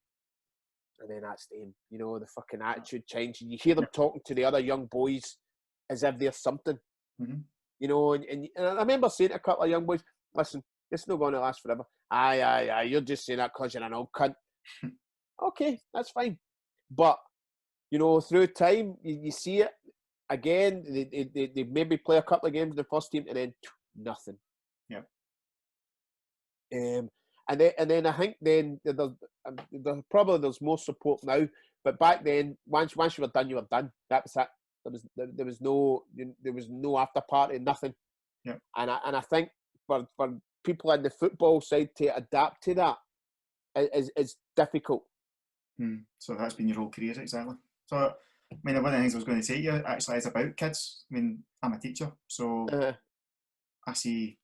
Speaker 3: and then that's them. You know, the fucking attitude change, and you hear them talking to the other young boys as if they're something. Mm-hmm. You know, and I remember saying to a couple of young boys, "Listen, it's not going to last forever." Aye, you're just saying that because you're an old cunt. Okay, that's fine, but you know, through time, you see it again. They maybe play a couple of games in the first team and then nothing.
Speaker 2: Yeah.
Speaker 3: And then I think then there's more support now. But back then, once you were done, you were done. That was it. There was no after party, nothing.
Speaker 2: Yeah.
Speaker 3: And I think for people on the football side to adapt to that is difficult.
Speaker 2: So that's been your whole career, exactly. So, I mean, one of the things I was going to say to you actually is about kids. I mean, I'm a teacher, so I see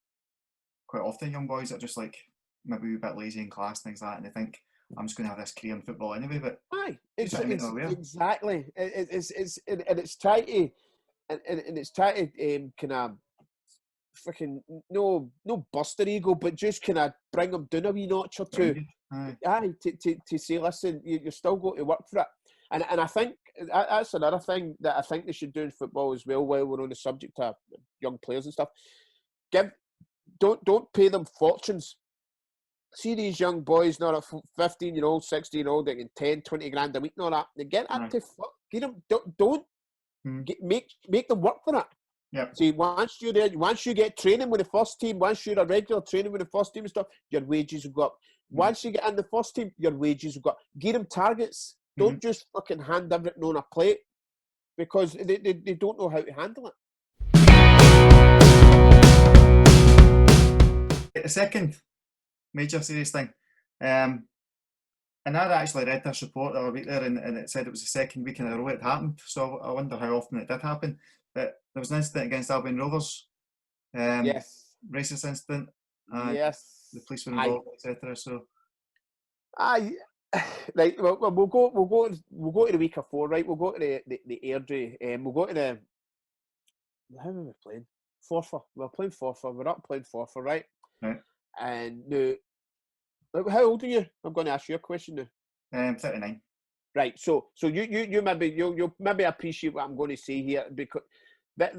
Speaker 2: quite often young boys that are just like maybe a bit lazy in class, things like that, and they think, I'm just going to have this career in football anyway. But
Speaker 3: exactly. It's trying to kind of freaking no bust their ego, but just kind of bring them down a wee notch or two. To say, listen, you're still going to work for it. And I think that's another thing that I think they should do in football as well. While we're on the subject of young players and stuff, don't pay them fortunes. See these young boys now at 15-year-old, 16-year-old, they get 10, 20 grand a week and all that. They get that to fuck. Get them, don't make them work for it.
Speaker 2: Yep.
Speaker 3: See, once you're there, once you get training with the first team, once you're a regular training with the first team and stuff, your wages will go up. Once you get in the first team, your wages will go up. Give them targets. Don't just fucking hand everything on a plate, because they don't know how to handle it.
Speaker 2: The second major serious thing, and I'd actually read this report the other week there, and it said it was the second week in a row it happened, so I wonder how often it did happen. But there was an incident against Albion Rovers,
Speaker 3: Yes.
Speaker 2: racist incident,
Speaker 3: Yes.
Speaker 2: the police were involved, etc. So,
Speaker 3: right. Well, we'll go to the week of 4, right? We'll go to the Airdrie, we'll go to the. How were we playing? Forfar. We were playing Forfar. We're up playing Forfar, right?
Speaker 2: Right.
Speaker 3: And now, how old are you? I'm going to ask you a question now.
Speaker 2: 39.
Speaker 3: Right. So you maybe you'll maybe appreciate what I'm going to say here, because that,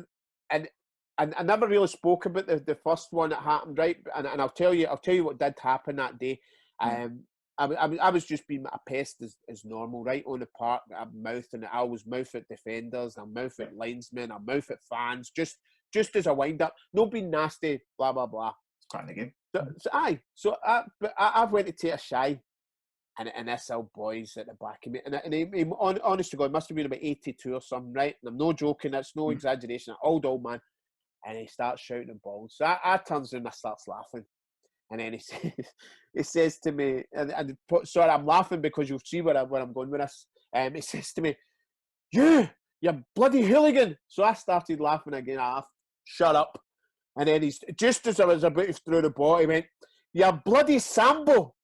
Speaker 3: and I never really spoke about the first one that happened, right? And I'll tell you what did happen that day. I was just being a pest as normal, right, on the park. I'm mouthing it. I always mouth at defenders, I mouth at linesmen, I mouth at fans, just as a wind up. No being nasty, blah blah blah.
Speaker 2: It's part of the game.
Speaker 3: So I've went to take a shy, and this old boy's at the back of me, and he honest to God, must have been about 82 or something, right? And I'm no joking, that's no exaggeration. Old man, and he starts shouting at balls. So I turns around and I starts laughing. And then he says to me, sorry, I'm laughing because you'll see where I'm going with this. He says to me, you bloody hooligan. So I started laughing again. Shut up. And then he's, just as I was about to throw the ball, he went, you bloody Sambo.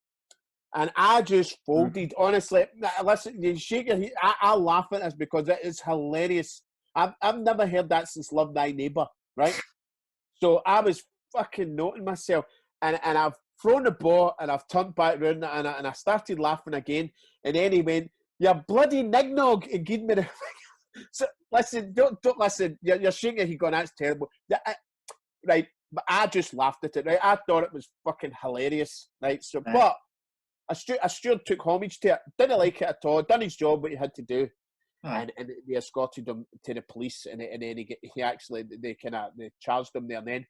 Speaker 3: And I just folded. Honestly, listen, you shake your head. I laugh at this because it is hilarious. I've never heard that since Love Thy Neighbour, right? So I was fucking noting myself. And I've thrown the ball and I've turned back round and I started laughing again. And then he went, you bloody nignog, and gave me the... So listen, don't listen. You're shaking your head going, that's terrible. Right, but I just laughed at it, right? I thought it was fucking hilarious, right? So, but a steward took homage to it. Didn't like it at all. Done his job, what he had to do. And they escorted him to the police, and then they charged him there and then.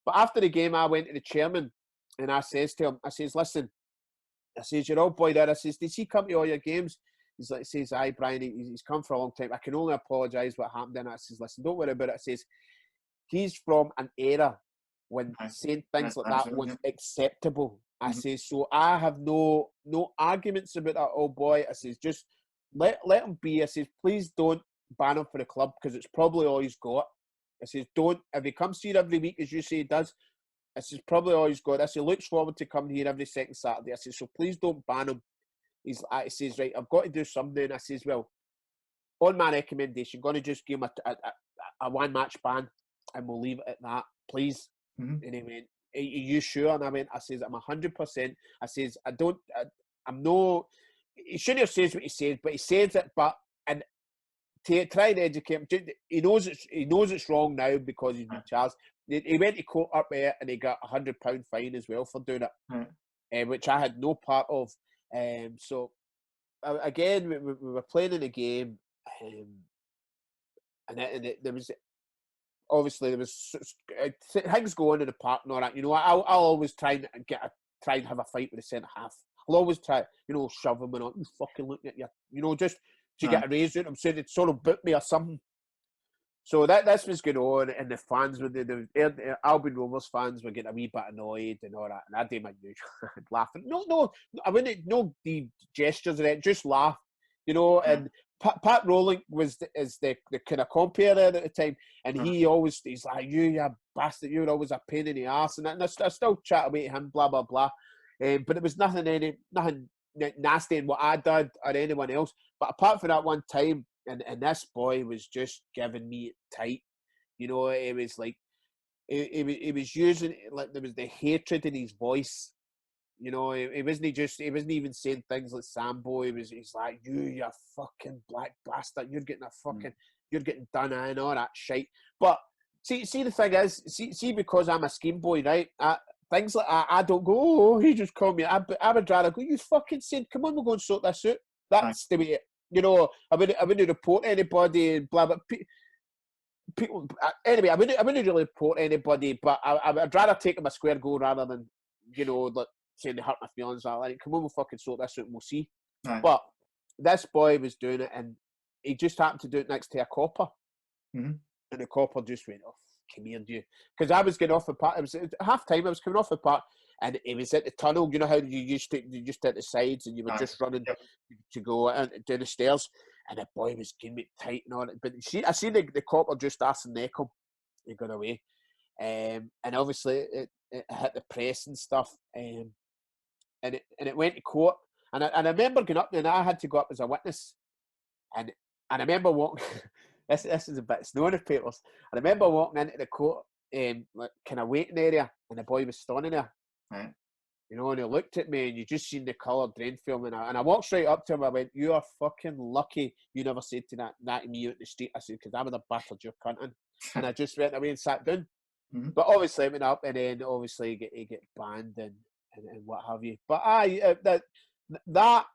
Speaker 3: But after the game, I went to the chairman and I says to him, I says, listen, I says, your old boy there, I says, did he come to all your games? He's like, says, aye, Brian, he's come for a long time. I can only apologise what happened. And I says, listen, don't worry about it. I says, he's from an era when saying things like that was acceptable. I says, so I have no arguments about that old boy. I says, just let him be. I says, please don't ban him for the club because it's probably all he's got. I says, if he comes here every week, as you say he does, I says, probably all he's got. I says, looks forward to coming here every second Saturday. I says, so please don't ban him. I says, right, I've got to do something. And I says, well, on my recommendation, going to just give him a one-match ban and we'll leave it at that, please. And he went, are you sure? And I went, I says, I'm 100%. I says, I'm no... He shouldn't have said what he said, but he says it, and to try to educate him, he knows it's wrong now because he's been charged. He went to court up there and he got £100 fine as well for doing it, which I had no part of. So again, we were playing in a game, and there was obviously things go on in the park and all that. You know, I'll always try and have a fight with the centre half. I'll always try, shove him and all, fucking looking at you, just to get a raise out of him, so they'd sort of boot me or something. So this was going on, and the fans, the Albion Rovers fans were getting a wee bit annoyed and all that, and I did my usual laughing. No, I wouldn't, no the gestures of it, just laugh, and Pat Rowling is the kind of compere there at the time, and he's like, you bastard, you're always a pain in the arse, and I still chat away to him, blah, blah, blah. But it was nothing nasty in what I did or anyone else. But apart from that one time, and this boy was just giving me it tight. It was like, it was using, like, there was the hatred in his voice. You know, he wasn't even saying things like Sambo. He's like, you fucking black bastard. You're getting done in, all that shite. But see, the thing is, see, because I'm a scheme boy, right? Things like I don't go, oh, he just called me. I would rather go, you fucking said, come on, we'll go and sort this out. That's the way, you know, I wouldn't report anybody and blah, blah. People, anyway, I wouldn't really report anybody, but I'd rather take them a square go rather than, you know, like saying they hurt my feelings. Like, come on, we'll fucking sort this out and we'll see.
Speaker 2: Aye.
Speaker 3: But this boy was doing it, and he just happened to do it next to a copper.
Speaker 2: Mm-hmm.
Speaker 3: And the copper just went, oh, come here, you. Because I was getting off the park. It was at half time. I was coming off the park, and it was at the tunnel. You know how you just at the sides, and you were just running to go down the stairs. And the boy was giving me tight and on it. But I see the copper just asked and neck him. He got away. And obviously it hit the press and stuff. And it went to court. And I remember going up there, and I had to go up as a witness. And I remember walking. This is a bit snow in the papers. I remember walking into the court, like kind of waiting area, and the boy was standing there.
Speaker 2: Right.
Speaker 3: You know, and he looked at me, and you just seen the colour drain film, and I walked straight up to him. I went, "You are fucking lucky you never said that to me out in the street." I said, "Because I would have battered your cunt in." And I just went away and sat down.
Speaker 2: Mm-hmm.
Speaker 3: But obviously, I went up, and then obviously he get banned and what have you. But that.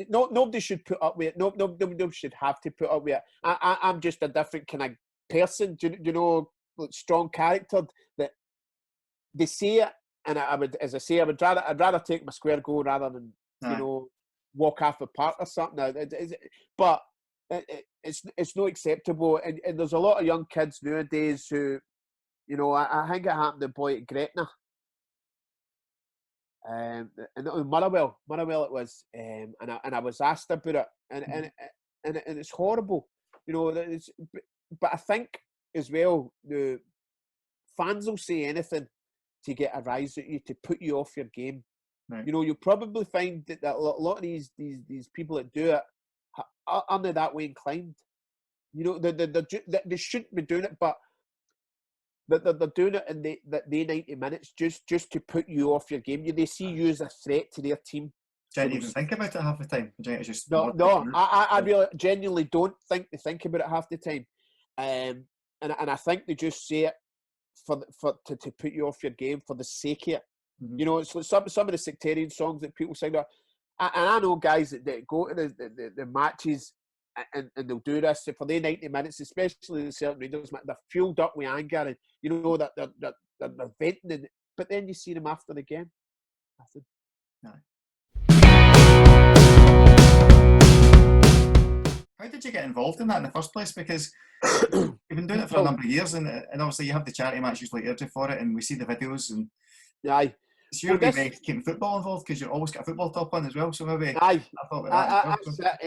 Speaker 3: No, nobody should put up with it. Nobody should have to put up with it. I'm just a different kind of person. Do you know, like, strong character that they say it, and I would, as I say, I'd rather take my square go rather than you know, walk off the park or something. But it's not acceptable, and there's a lot of young kids nowadays who, you know, I think it happened to the boy at Gretna. And Motherwell it was, and I was asked about it, and it's horrible, you know. But I think as well, the fans will say anything to get a rise at you, to put you off your game. Right. You know, you'll probably find that a lot of these people that do it aren't that way inclined. You know, they shouldn't be doing it, but they're doing it in the 90 minutes just to put you off your game. They see you as a threat to their team.
Speaker 2: Do you even think about it half the time? Do you think it's just
Speaker 3: no, I really genuinely don't think they think about it half the time. And I think they just say it to put you off your game for the sake of it. Mm-hmm. You know, it's like some of the sectarian songs that people sing. And I know guys that go to the matches and they'll do this for the 90 minutes, especially the certain Rangers, they're fueled up with anger, and you know that they're venting it, but then you see them after the game. Nothing.
Speaker 2: How did you get involved in that in the first place? Because you've been doing it for a number of years, and obviously you have the charity matches like Airdrie for it, and we see the videos, and
Speaker 3: aye.
Speaker 2: It's your way of keeping football involved, because you've always got a football top on as well. So maybe
Speaker 3: I
Speaker 2: thought about that.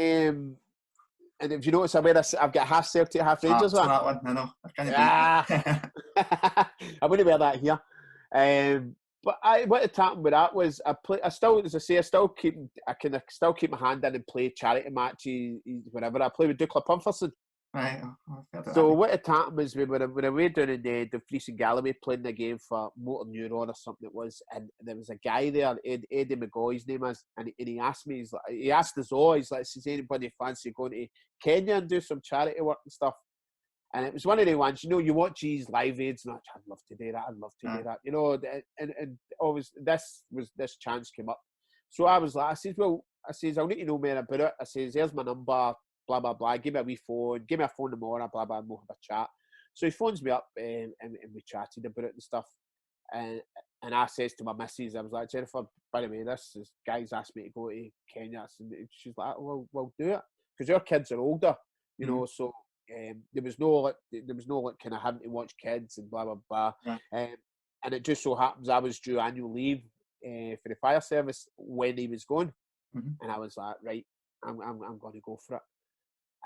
Speaker 3: And if you notice, I've got half Celtic, half Rangers on.
Speaker 2: That one, I know. I
Speaker 3: wouldn't wear that here. But what had happened with that was I still keep my hand in and play charity matches, whatever. I play with Dukla Pumferson.
Speaker 2: Right.
Speaker 3: So what had happened was we were away down in the Fleece and Galloway playing the game for Motor Neuron or something it was, and there was a guy there, Eddie McGaw, his name is, and he asked me, he asked us all, he's like, does anybody fancy going to Kenya and do some charity work and stuff? And it was one of the ones, you know, you watch these live aids, and I'd love to do that, you know, and always this chance came up. So I was like, I says, I'll need to know more about it. I says, here's my number, blah, blah, blah, give me a wee phone, give me a phone tomorrow, blah, blah, and we'll have a chat. So he phones me up, and we chatted about it and stuff. And I says to my missus, I was like, Jennifer, by the way, this guy's asked me to go to Kenya. And she's like, well, we'll do it. Because our kids are older, you know, so there was no kind of having to watch kids and blah, blah, blah. Yeah. And it just so happens I was due annual leave for the fire service when he was going. Mm-hmm. And I was like, right, I'm going to go for it.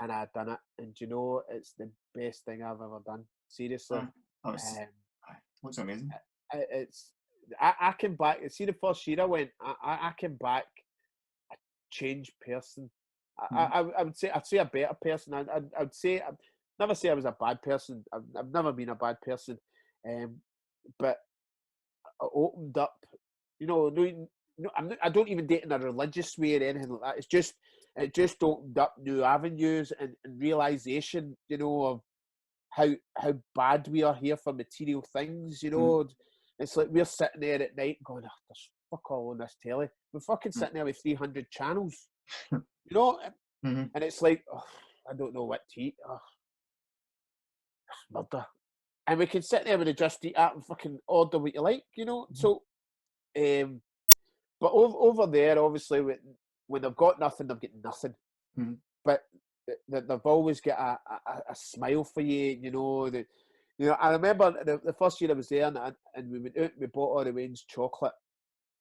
Speaker 3: And I'd done it, and you know, it's the best thing I've ever done. Seriously,
Speaker 2: what's amazing?
Speaker 3: I came back. See, the first year I went, I came back a changed person. I would say I'd say a better person. I'd say I'd never say I was a bad person. I've never been a bad person, but I opened up. You know, no, I don't even date in a religious way or anything like that. It just opened up new avenues and realization, you know, of how bad we are here for material things. You know, it's like we're sitting there at night going, oh, there's fuck all on this telly. We're fucking sitting there with 300 channels. You know, and it's like, oh, I don't know what to eat. Oh, murder. And we can sit there with a Just Eat app and fucking order what you like, you know. So, but over there, obviously, when they've got nothing, they've got nothing. But they've always got a smile for you, you know. You know, I remember the first year I was there, and we went out and we bought all the Wayne's chocolate.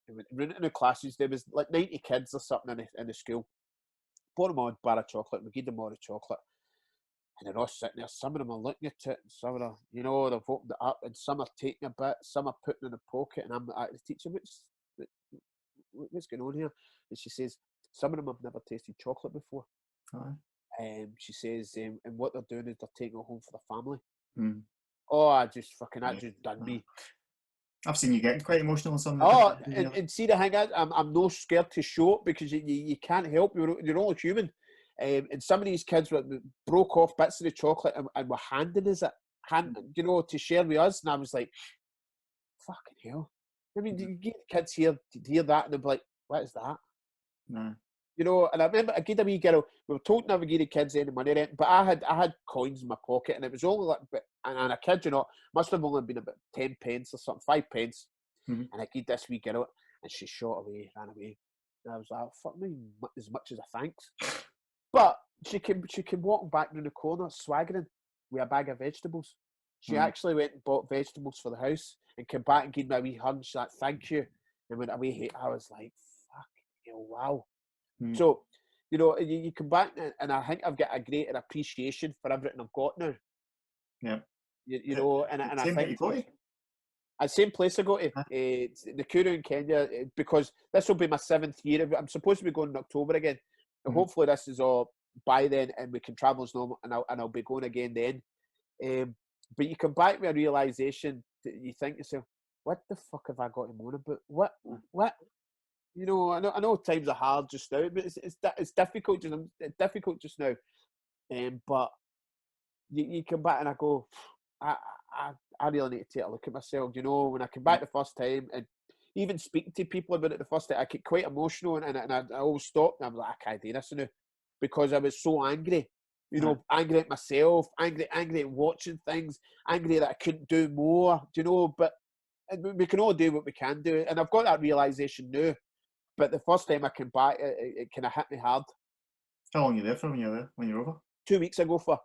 Speaker 3: And we went into the classes. There was like 90 kids or something in the school. Bought them all a bar of chocolate. We gave them all the chocolate. And they're all sitting there. Some of them are looking at it, and some of them, you know, they've opened it up, and some are taking a bit, some are putting in a pocket. And I'm like, the teacher, what's going on here? And she says, some of them have never tasted chocolate before. She says, and what they're doing is they're taking it home for the family. Oh, that just done me.
Speaker 2: I've seen you getting quite emotional on some.
Speaker 3: Oh, and see the thing is, I'm no scared to show it because you can't help. You're all human. And some of these kids broke off bits of the chocolate and were handing us it, you know, to share with us. And I was like, fucking hell. I mean, you get kids here to hear that and they'll be like, what is that?
Speaker 2: No.
Speaker 3: You know, and I remember I gave a wee girl, we were told never give the kids any money rent, but I had coins in my pocket and it was only like, and a kid, you know, must have only been about 10 pence or something, 5 pence. And I gave this wee girl and she shot away, ran away. And I was like, fuck me, as much as a thanks. But she came walking back down the corner, swaggering with a bag of vegetables. She actually went and bought vegetables for the house and came back and gave me a wee hug. She's like, thank you. And went away. I was like, fuck, wow. So, you know, you come back and I think I've got a greater appreciation for everything I've got now.
Speaker 2: Yeah.
Speaker 3: You know, and I think
Speaker 2: you go to?
Speaker 3: the same place I go to, Nakuru in Kenya, because this will be my 7th year. I'm supposed to be going in October again. Hopefully this is all by then and we can travel as normal and I'll be going again then. But you come back with a realisation that you think to yourself, what the fuck have I got to moan about? What? You know, I know times are hard just now, but it's difficult just now. But you come back and I go, I really need to take a look at myself. You know, when I came back the first time and even speaking to people about it the first time, I get quite emotional and I always stopped and I'm like, I can't do this now because I was so angry. You know, angry at myself, angry at watching things, angry that I couldn't do more. Do you know? But we can all do what we can do, and I've got that realisation now. But the first time I came back, it kind of hit me hard.
Speaker 2: How long are you there for when you're over?
Speaker 3: 2 weeks ago for.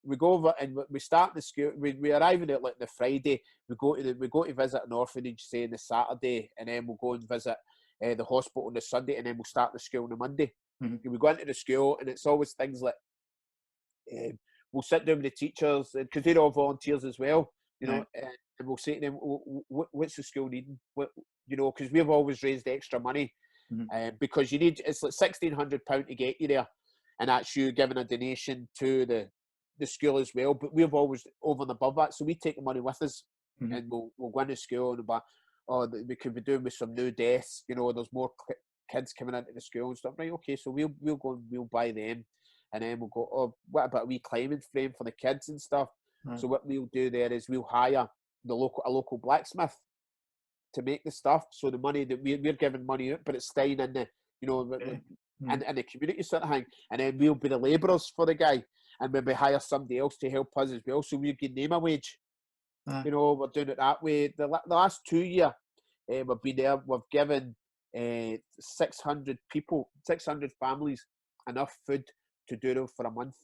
Speaker 3: We go over and we start the school. We arrive at like the Friday. We go to visit an orphanage, say, on the Saturday, and then we'll go and visit the hospital on the Sunday, and then we'll start the school on the Monday. We go into the school, and it's always things like we'll sit down with the teachers because they're all volunteers as well, you know, and we'll say to them, "What's the school needing?" You know, because we've always raised extra money because you need. It's like £1,600 to get you there, and that's you giving a donation to the school as well. But we've always over and above that, so we take the money with us, and we'll go into school and we could be doing with some new desks. You know, there's more kids coming into the school and stuff. Right, okay, so we'll go and we'll buy them, and then we'll go, oh, what about a wee climbing frame for the kids and stuff? So what we'll do there is we'll hire a local blacksmith to make the stuff. So the money that we're giving money out, but it's staying in the, you know, in the community sort of thing. And then we'll be the labourers for the guy, and maybe hire somebody else to help us as well. So we'll give them a wage. You know, we're doing it that way. The last 2 years we've been there, we've given 600 families enough food to do them for a month.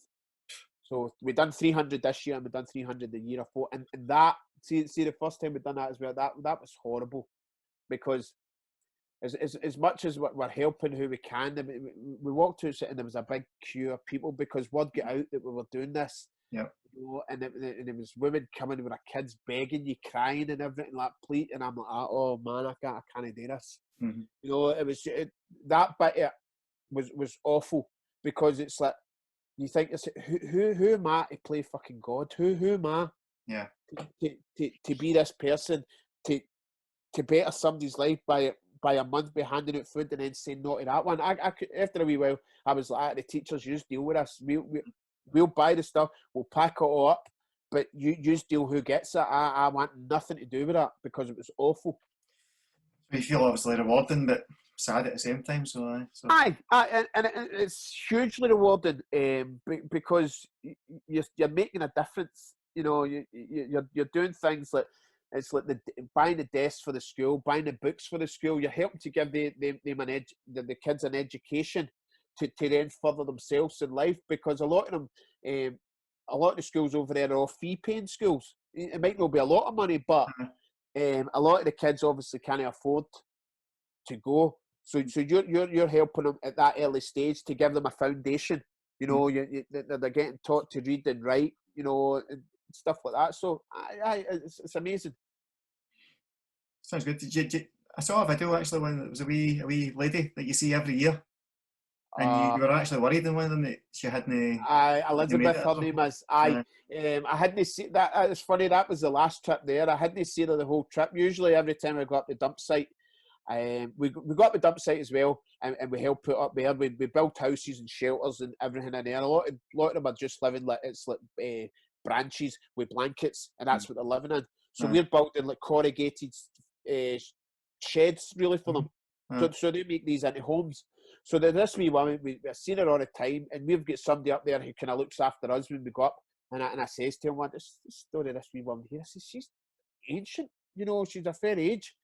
Speaker 3: So we've done 300 this year and we've done 300 the year before. And that, see the first time we've done that as well, that was horrible because as much as we're helping who we can, we walked to it and there was a big queue of people because word got out that we were doing this.
Speaker 2: Yeah.
Speaker 3: You know, and it was women coming with their kids begging you, crying and everything like please. And I'm like, oh man, I can't do this. You know, it was that bit was awful because it's like you think it's who am I to play fucking God? Who am I?
Speaker 2: Yeah.
Speaker 3: To be this person to to better somebody's life by a month by handing out food and then saying no to that one. I could, after a wee while, I was like, the teachers, you just deal with us. We'll buy the stuff, we'll pack it all up, but you just deal who gets it. I want nothing to do with that because it was awful.
Speaker 2: You feel obviously rewarding, but sad at the same time. So,
Speaker 3: and it's hugely rewarding because you're making a difference. You know, you're doing things like it's like buying the desks for the school, buying the books for the school. You're helping to give the kids an education to then further themselves in life, because a lot of them, a lot of the schools over there are all fee-paying schools. It might not be a lot of money, but a lot of the kids obviously can't afford to go. So you're helping them at that early stage to give them a foundation. You know, they're getting taught to read and write. You know, and stuff like that. So it's amazing.
Speaker 2: Sounds good. I saw a video actually when it was a wee lady that you see every year, and you were actually worried in one of them that she hadn't.
Speaker 3: Elizabeth, her name is. I hadn't seen that. It's funny, that was the last trip there. I hadn't seen her the whole trip. Usually, every time I go up the dump site, we got up the dump site as well, and we helped put up there. We built houses and shelters and everything in there. A lot of them are just living like it's like branches with blankets, and that's what they're living in. So we're building like corrugated sheds really for them. So they make these into homes. So this wee woman, we've seen her all the time, and we've got somebody up there who kind of looks after us when we go up. And I says to him, "What this story of this wee woman here?" I says, "She's ancient, you know, she's a fair age."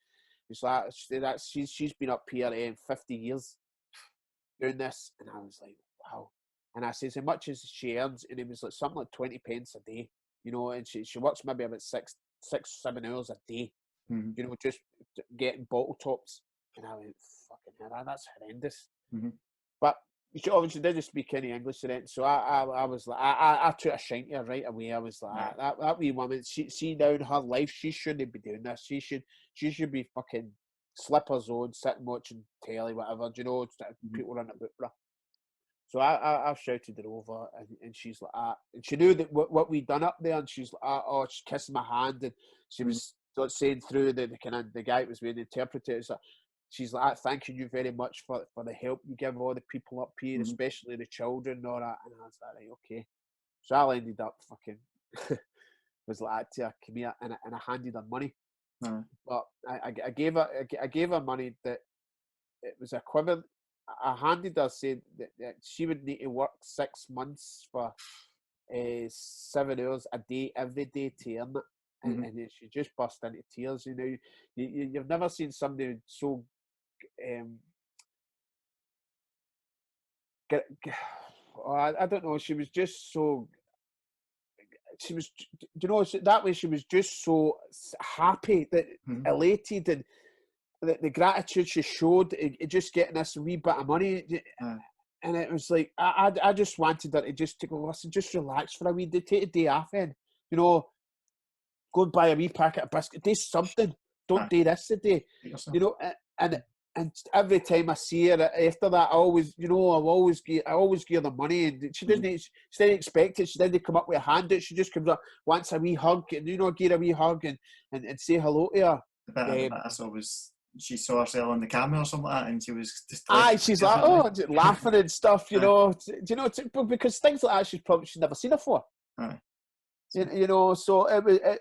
Speaker 3: It's like she's been up here 50 years doing this, and I was like, wow. And I says, how much is she earns? And it was like something like 20 pence a day, you know, and she works maybe about 6-7 hours a day, you know, just getting bottle tops. And I went, fucking hell, that's horrendous. But she obviously didn't speak any English or anything, so I was like, I took a shine to her right away. I was like, that wee woman, she now in her life, she shouldn't be doing this. She should be fucking slippers on, sitting watching telly, whatever, you know, people running about for her. So I shouted her over, and she's like, and she knew that what we'd done up there, and she's like, oh, she's kissing my hand, and she was saying through the guy that was with the interpreter, she's like, thanking you very much for the help you give all the people up here, especially the children and all that. And I was like, right, okay. So I ended up fucking was like to her, come here, and I handed her money. But I gave her money that it was equivalent. I handed her, saying that she would need to work 6 months for 7 hours a day every day to earn it. And then she just burst into tears. You know, you've never seen somebody so I don't know. She was just so. She was, you know, that way. She was just so happy, that elated, and the gratitude she showed. Just getting this wee bit of money, and it was like I just wanted her to just to go, listen, just relax for a wee day, take a day off, and you know, go and buy a wee packet of biscuits. Do something. Don't do this today. You know, and every time I see her after that, I always give her the money, and she didn't expect it. She didn't come up with a hand out. She just comes up, wants a wee hug, and you know, give her a wee hug and say hello to her.
Speaker 2: I saw was she saw herself on the camera or something like that, and she was just
Speaker 3: she's like, oh, laughing and stuff, you know. You know, because things like that she's never seen her before. You know, so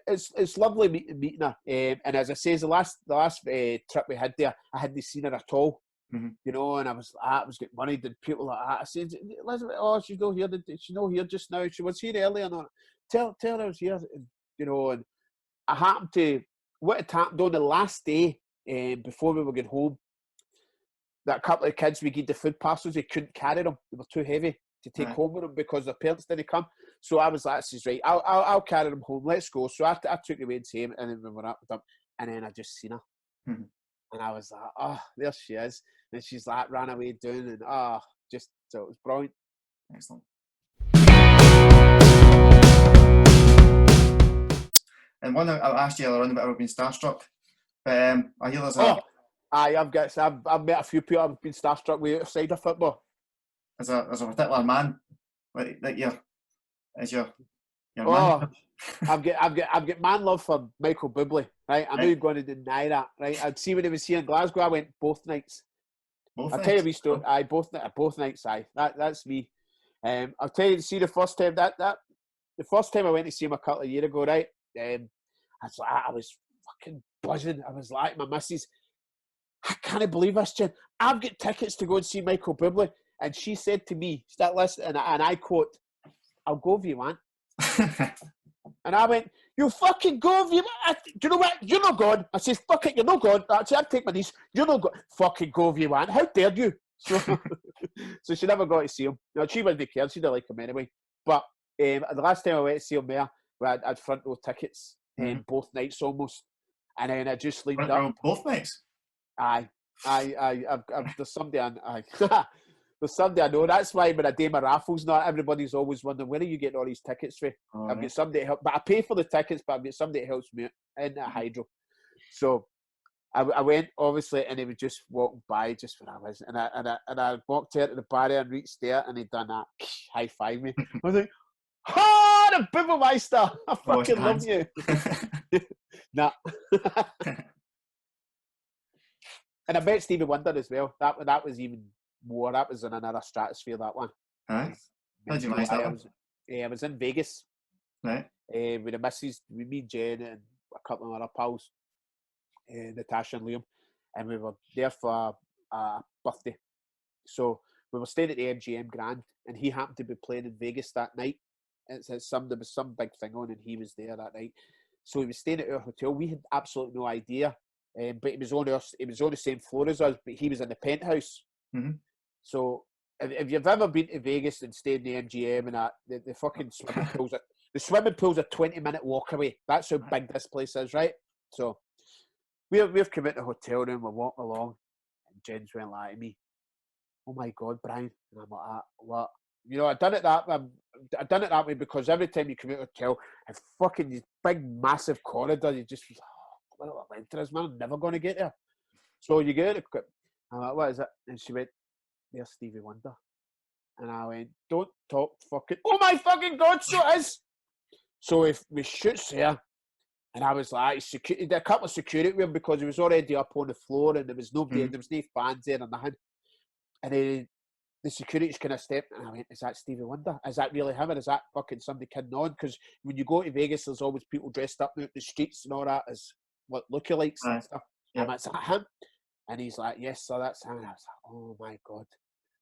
Speaker 3: it's lovely meeting her. And as I say, the last trip we had there, I hadn't seen her at all. You know, and I was getting worried, and people like that. I said, Elizabeth, oh, she's not here. She's not here just now. She was here earlier. No, tell her I was here. And, you know, and I happened to what had happened on the last day before we were going home. That couple of kids, we gave the food parcels. They couldn't carry them; they were too heavy to take home with them because their parents didn't come. So I was like, "This is right. I'll carry them home. Let's go." So I took the way to him, and then we were up with them, and then I just seen her, and I was like, "Oh, there she is." And she's like ran away down, and just so it was brilliant.
Speaker 2: Excellent. And one I asked you earlier on about ever been starstruck, but I hear there's
Speaker 3: I've met a few people I've been starstruck with outside of football.
Speaker 2: There's a particular man that you're as your Your
Speaker 3: Oh,
Speaker 2: manager.
Speaker 3: I've got man love for Michael Bublé, right? I'm
Speaker 2: Right.
Speaker 3: not going to deny that, right? I'd see when he was here in Glasgow. I went both nights.
Speaker 2: Both
Speaker 3: I'll tell you a
Speaker 2: nights.
Speaker 3: wee story. Aye, both nights. Aye, that's me. I'll tell you. See the first time the first time I went to see him a couple of years ago, right? I was fucking buzzing. I was like, my missus, I can't believe this, Jen. I've got tickets to go and see Michael Bublé, and she said to me, "Start listening," and I quote, "I'll go if you want." And I went, "You fucking go if you want. Do you know what? You're not God." I says, "Fuck it, you're not God." Actually, I'd take my niece. You're not God. Fucking go if you want. How dare you? So, so she never got to see him. No, she wouldn't care. She didn't like him anyway. But the last time I went to see him there, I'd front row tickets both nights almost. And then I just leaned up.
Speaker 2: Both nights?
Speaker 3: Aye. There's somebody there's somebody I know. That's why when I do my raffles now, everybody's always wondering, where are you getting all these tickets for? I've got somebody to help, but I pay for the tickets, but I've got somebody that helps me out in that hydro. So I went, obviously, and he was just walking by just when I was, and I walked out to the barrier and reached there, and he'd done that, high five me. I was like, "Oh, the Bibelmeister! I fucking love you." Nah. And I met Stevie Wonder as well. That was even more. That was in another stratosphere, that one.
Speaker 2: Aye. How'd you manage that one?
Speaker 3: I was in Vegas.
Speaker 2: Right.
Speaker 3: With the missus, with me, Jen, and a couple of other pals, Natasha and Liam. And we were there for a birthday. So we were staying at the MGM Grand, and he happened to be playing in Vegas that night. There was some big thing on, and he was there that night. So he was staying at our hotel. We had absolutely no idea. But he was on the same floor as us, but he was in the penthouse.
Speaker 2: Mm-hmm.
Speaker 3: So if you've ever been to Vegas and stayed in the MGM and that, the fucking swimming pool's a 20-minute walk away. That's how big this place is, right? So we've come into the hotel room, we're walking along, and Jen's went like to me, "Oh my God, Brian," and I'm like, "What?" You know, I done it that way because every time you come out of the hotel, it's fucking these big, massive corridors. You just, what a length it is, man. I'm never going to get there. So you get it. I'm like, "What is it?" And she went, "There's Stevie Wonder." And I went, "Don't talk fucking, oh my fucking God, so it is." So if we shoots there, and I was like, a couple of security with him because he was already up on the floor and there was nobody, there was no fans there or nothing. And then the security's kind of stepped, and I went, "Is that Stevie Wonder? Is that really him, or is that fucking somebody kidding on?" Because when you go to Vegas, there's always people dressed up out the streets and all that as what lookalikes and stuff. Yep. And "Is that him?" And he's like, "Yes, sir, that's him." And I was like, "Oh my God."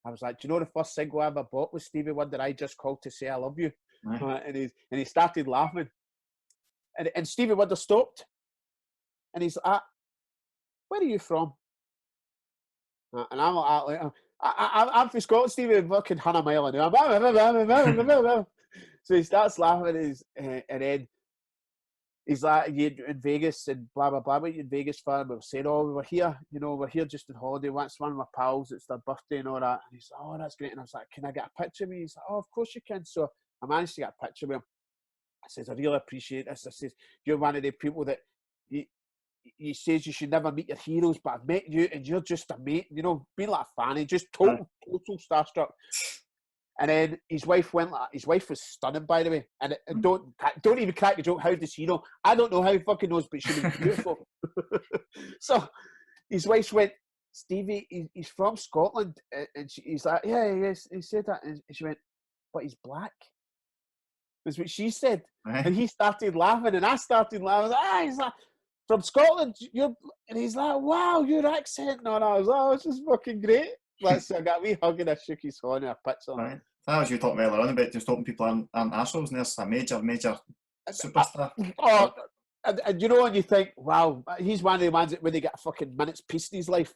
Speaker 3: I was like, "Do you know the first single I ever bought was Stevie Wonder? I just called to say I love you." And he started laughing. And Stevie Wonder stopped. And he's like, "Where are you from?" And I'm like, I'm from Scotland, Stevie, fucking 100 mile an hour. So he starts laughing, and then he's like, "You in Vegas and blah blah blah. What you in Vegas for?" And we were saying, "Oh, we were here, we're here just on holiday. It's one of my pals. It's their birthday and all that." And he's like, "Oh, that's great." And I was like, "Can I get a picture of me?" He's like, "Oh, of course you can." So I managed to get a picture with him. I says, "I really appreciate this." I says, "You're one of the people that he says you should never meet your heroes, but I've met you and you're just a mate, being like a fan, just total starstruck." And then his wife was stunning, by the way. And don't even crack the joke. How does he know? I don't know how he fucking knows, but she was beautiful. So his wife went, "Stevie, he's from Scotland." And he's like, "Yeah, yes." He said that. And she went, "But he's black." That's what she said. Right. And he started laughing, and I started laughing. He's like, "From Scotland, and he's like, "Wow, your accent." And I was like, "Oh, this is fucking great." So I got a wee hug and I shook his hand and a picture.
Speaker 2: Right. That was you talking earlier on about just hoping people aren't assholes, and there's a major superstar.
Speaker 3: And and you think, wow, he's one of the ones that when they get a fucking minute's peace in his life,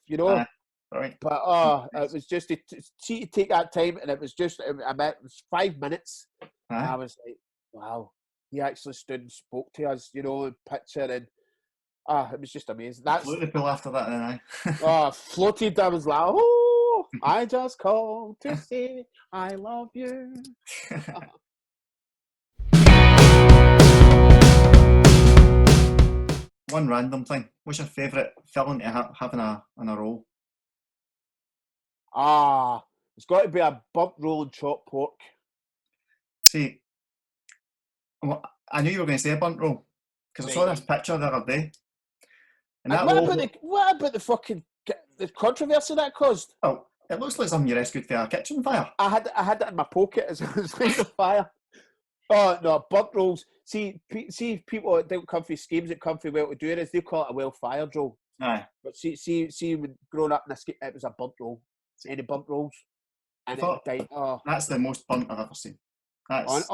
Speaker 2: Right.
Speaker 3: But it was just to take that time, and it was 5 minutes. And I was like, wow, he actually stood and spoke to us, and picture, and it was just amazing. That's
Speaker 2: floated the pool after that, then I.
Speaker 3: Floated. I was like, "Oh, I just called to say I love you."
Speaker 2: One random thing. What's your favourite filling to have in a roll?
Speaker 3: It's got to be a burnt roll and chopped pork.
Speaker 2: See, Well, I knew you were going to say a bunt roll because I saw this picture the other day. And that
Speaker 3: what,
Speaker 2: roll,
Speaker 3: what about the fucking the controversy that caused?
Speaker 2: well, it looks like something you rescued from a kitchen fire.
Speaker 3: I had it in my pocket as I was lighting the fire. Oh no, bunt rolls. See people that don't come from schemes that come from well-to-do areas, they call it a well-fired roll.
Speaker 2: Aye.
Speaker 3: But see, when growing up in a scheme, it was a bunt roll. Any bunt rolls, and
Speaker 2: thought-
Speaker 3: it died. Oh,
Speaker 2: That's the most bunt I've ever seen. That's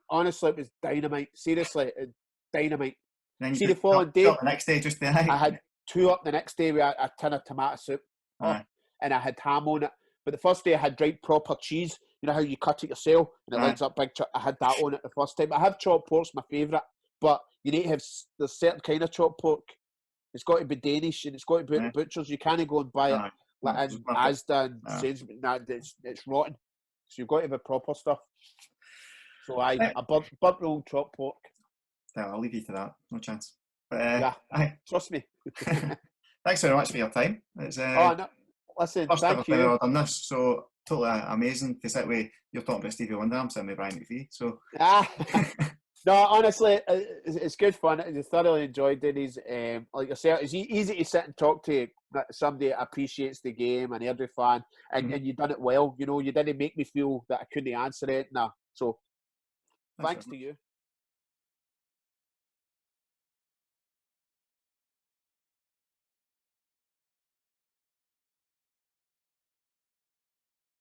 Speaker 3: honestly, it was dynamite. Seriously, dynamite.
Speaker 2: then
Speaker 3: See
Speaker 2: you
Speaker 3: the following day,
Speaker 2: the next day just the night.
Speaker 3: I had 2 up the next day with a tin of tomato soup.
Speaker 2: Aye.
Speaker 3: And I had ham on it. But the first day I had dried proper cheese. You know how you cut it yourself and it
Speaker 2: Aye.
Speaker 3: lines up big. I had that on it the first time. I have chopped pork's my favourite, but you need to have the certain kind of chopped pork. It's got to be Danish and it's got to be at the butchers. You can't go and buy it
Speaker 2: Aye.
Speaker 3: like
Speaker 2: It's
Speaker 3: in
Speaker 2: worth it.
Speaker 3: Asda and
Speaker 2: Aye.
Speaker 3: Sainsbury's. Nah, it's rotten. So you've got to have the proper stuff. So
Speaker 2: Right.
Speaker 3: a burnt rolled chopped pork.
Speaker 2: Yeah, I'll leave you to that. No chance. But
Speaker 3: Yeah,
Speaker 2: aye.
Speaker 3: trust me.
Speaker 2: Thanks very much for your time. It's
Speaker 3: Oh no, listen,
Speaker 2: first ever
Speaker 3: thank
Speaker 2: time I've
Speaker 3: you.
Speaker 2: ever done this, so totally amazing to sit with. You're talking about Stevie Wonder, I'm sitting with Brian McPhee. So
Speaker 3: No, honestly, it's good fun. I thoroughly enjoyed doing these. Like I said, it's easy to sit and talk to somebody that appreciates the game, and every fan, and you done it well. You know, you didn't make me feel that I couldn't answer it. Nah, so thanks to you.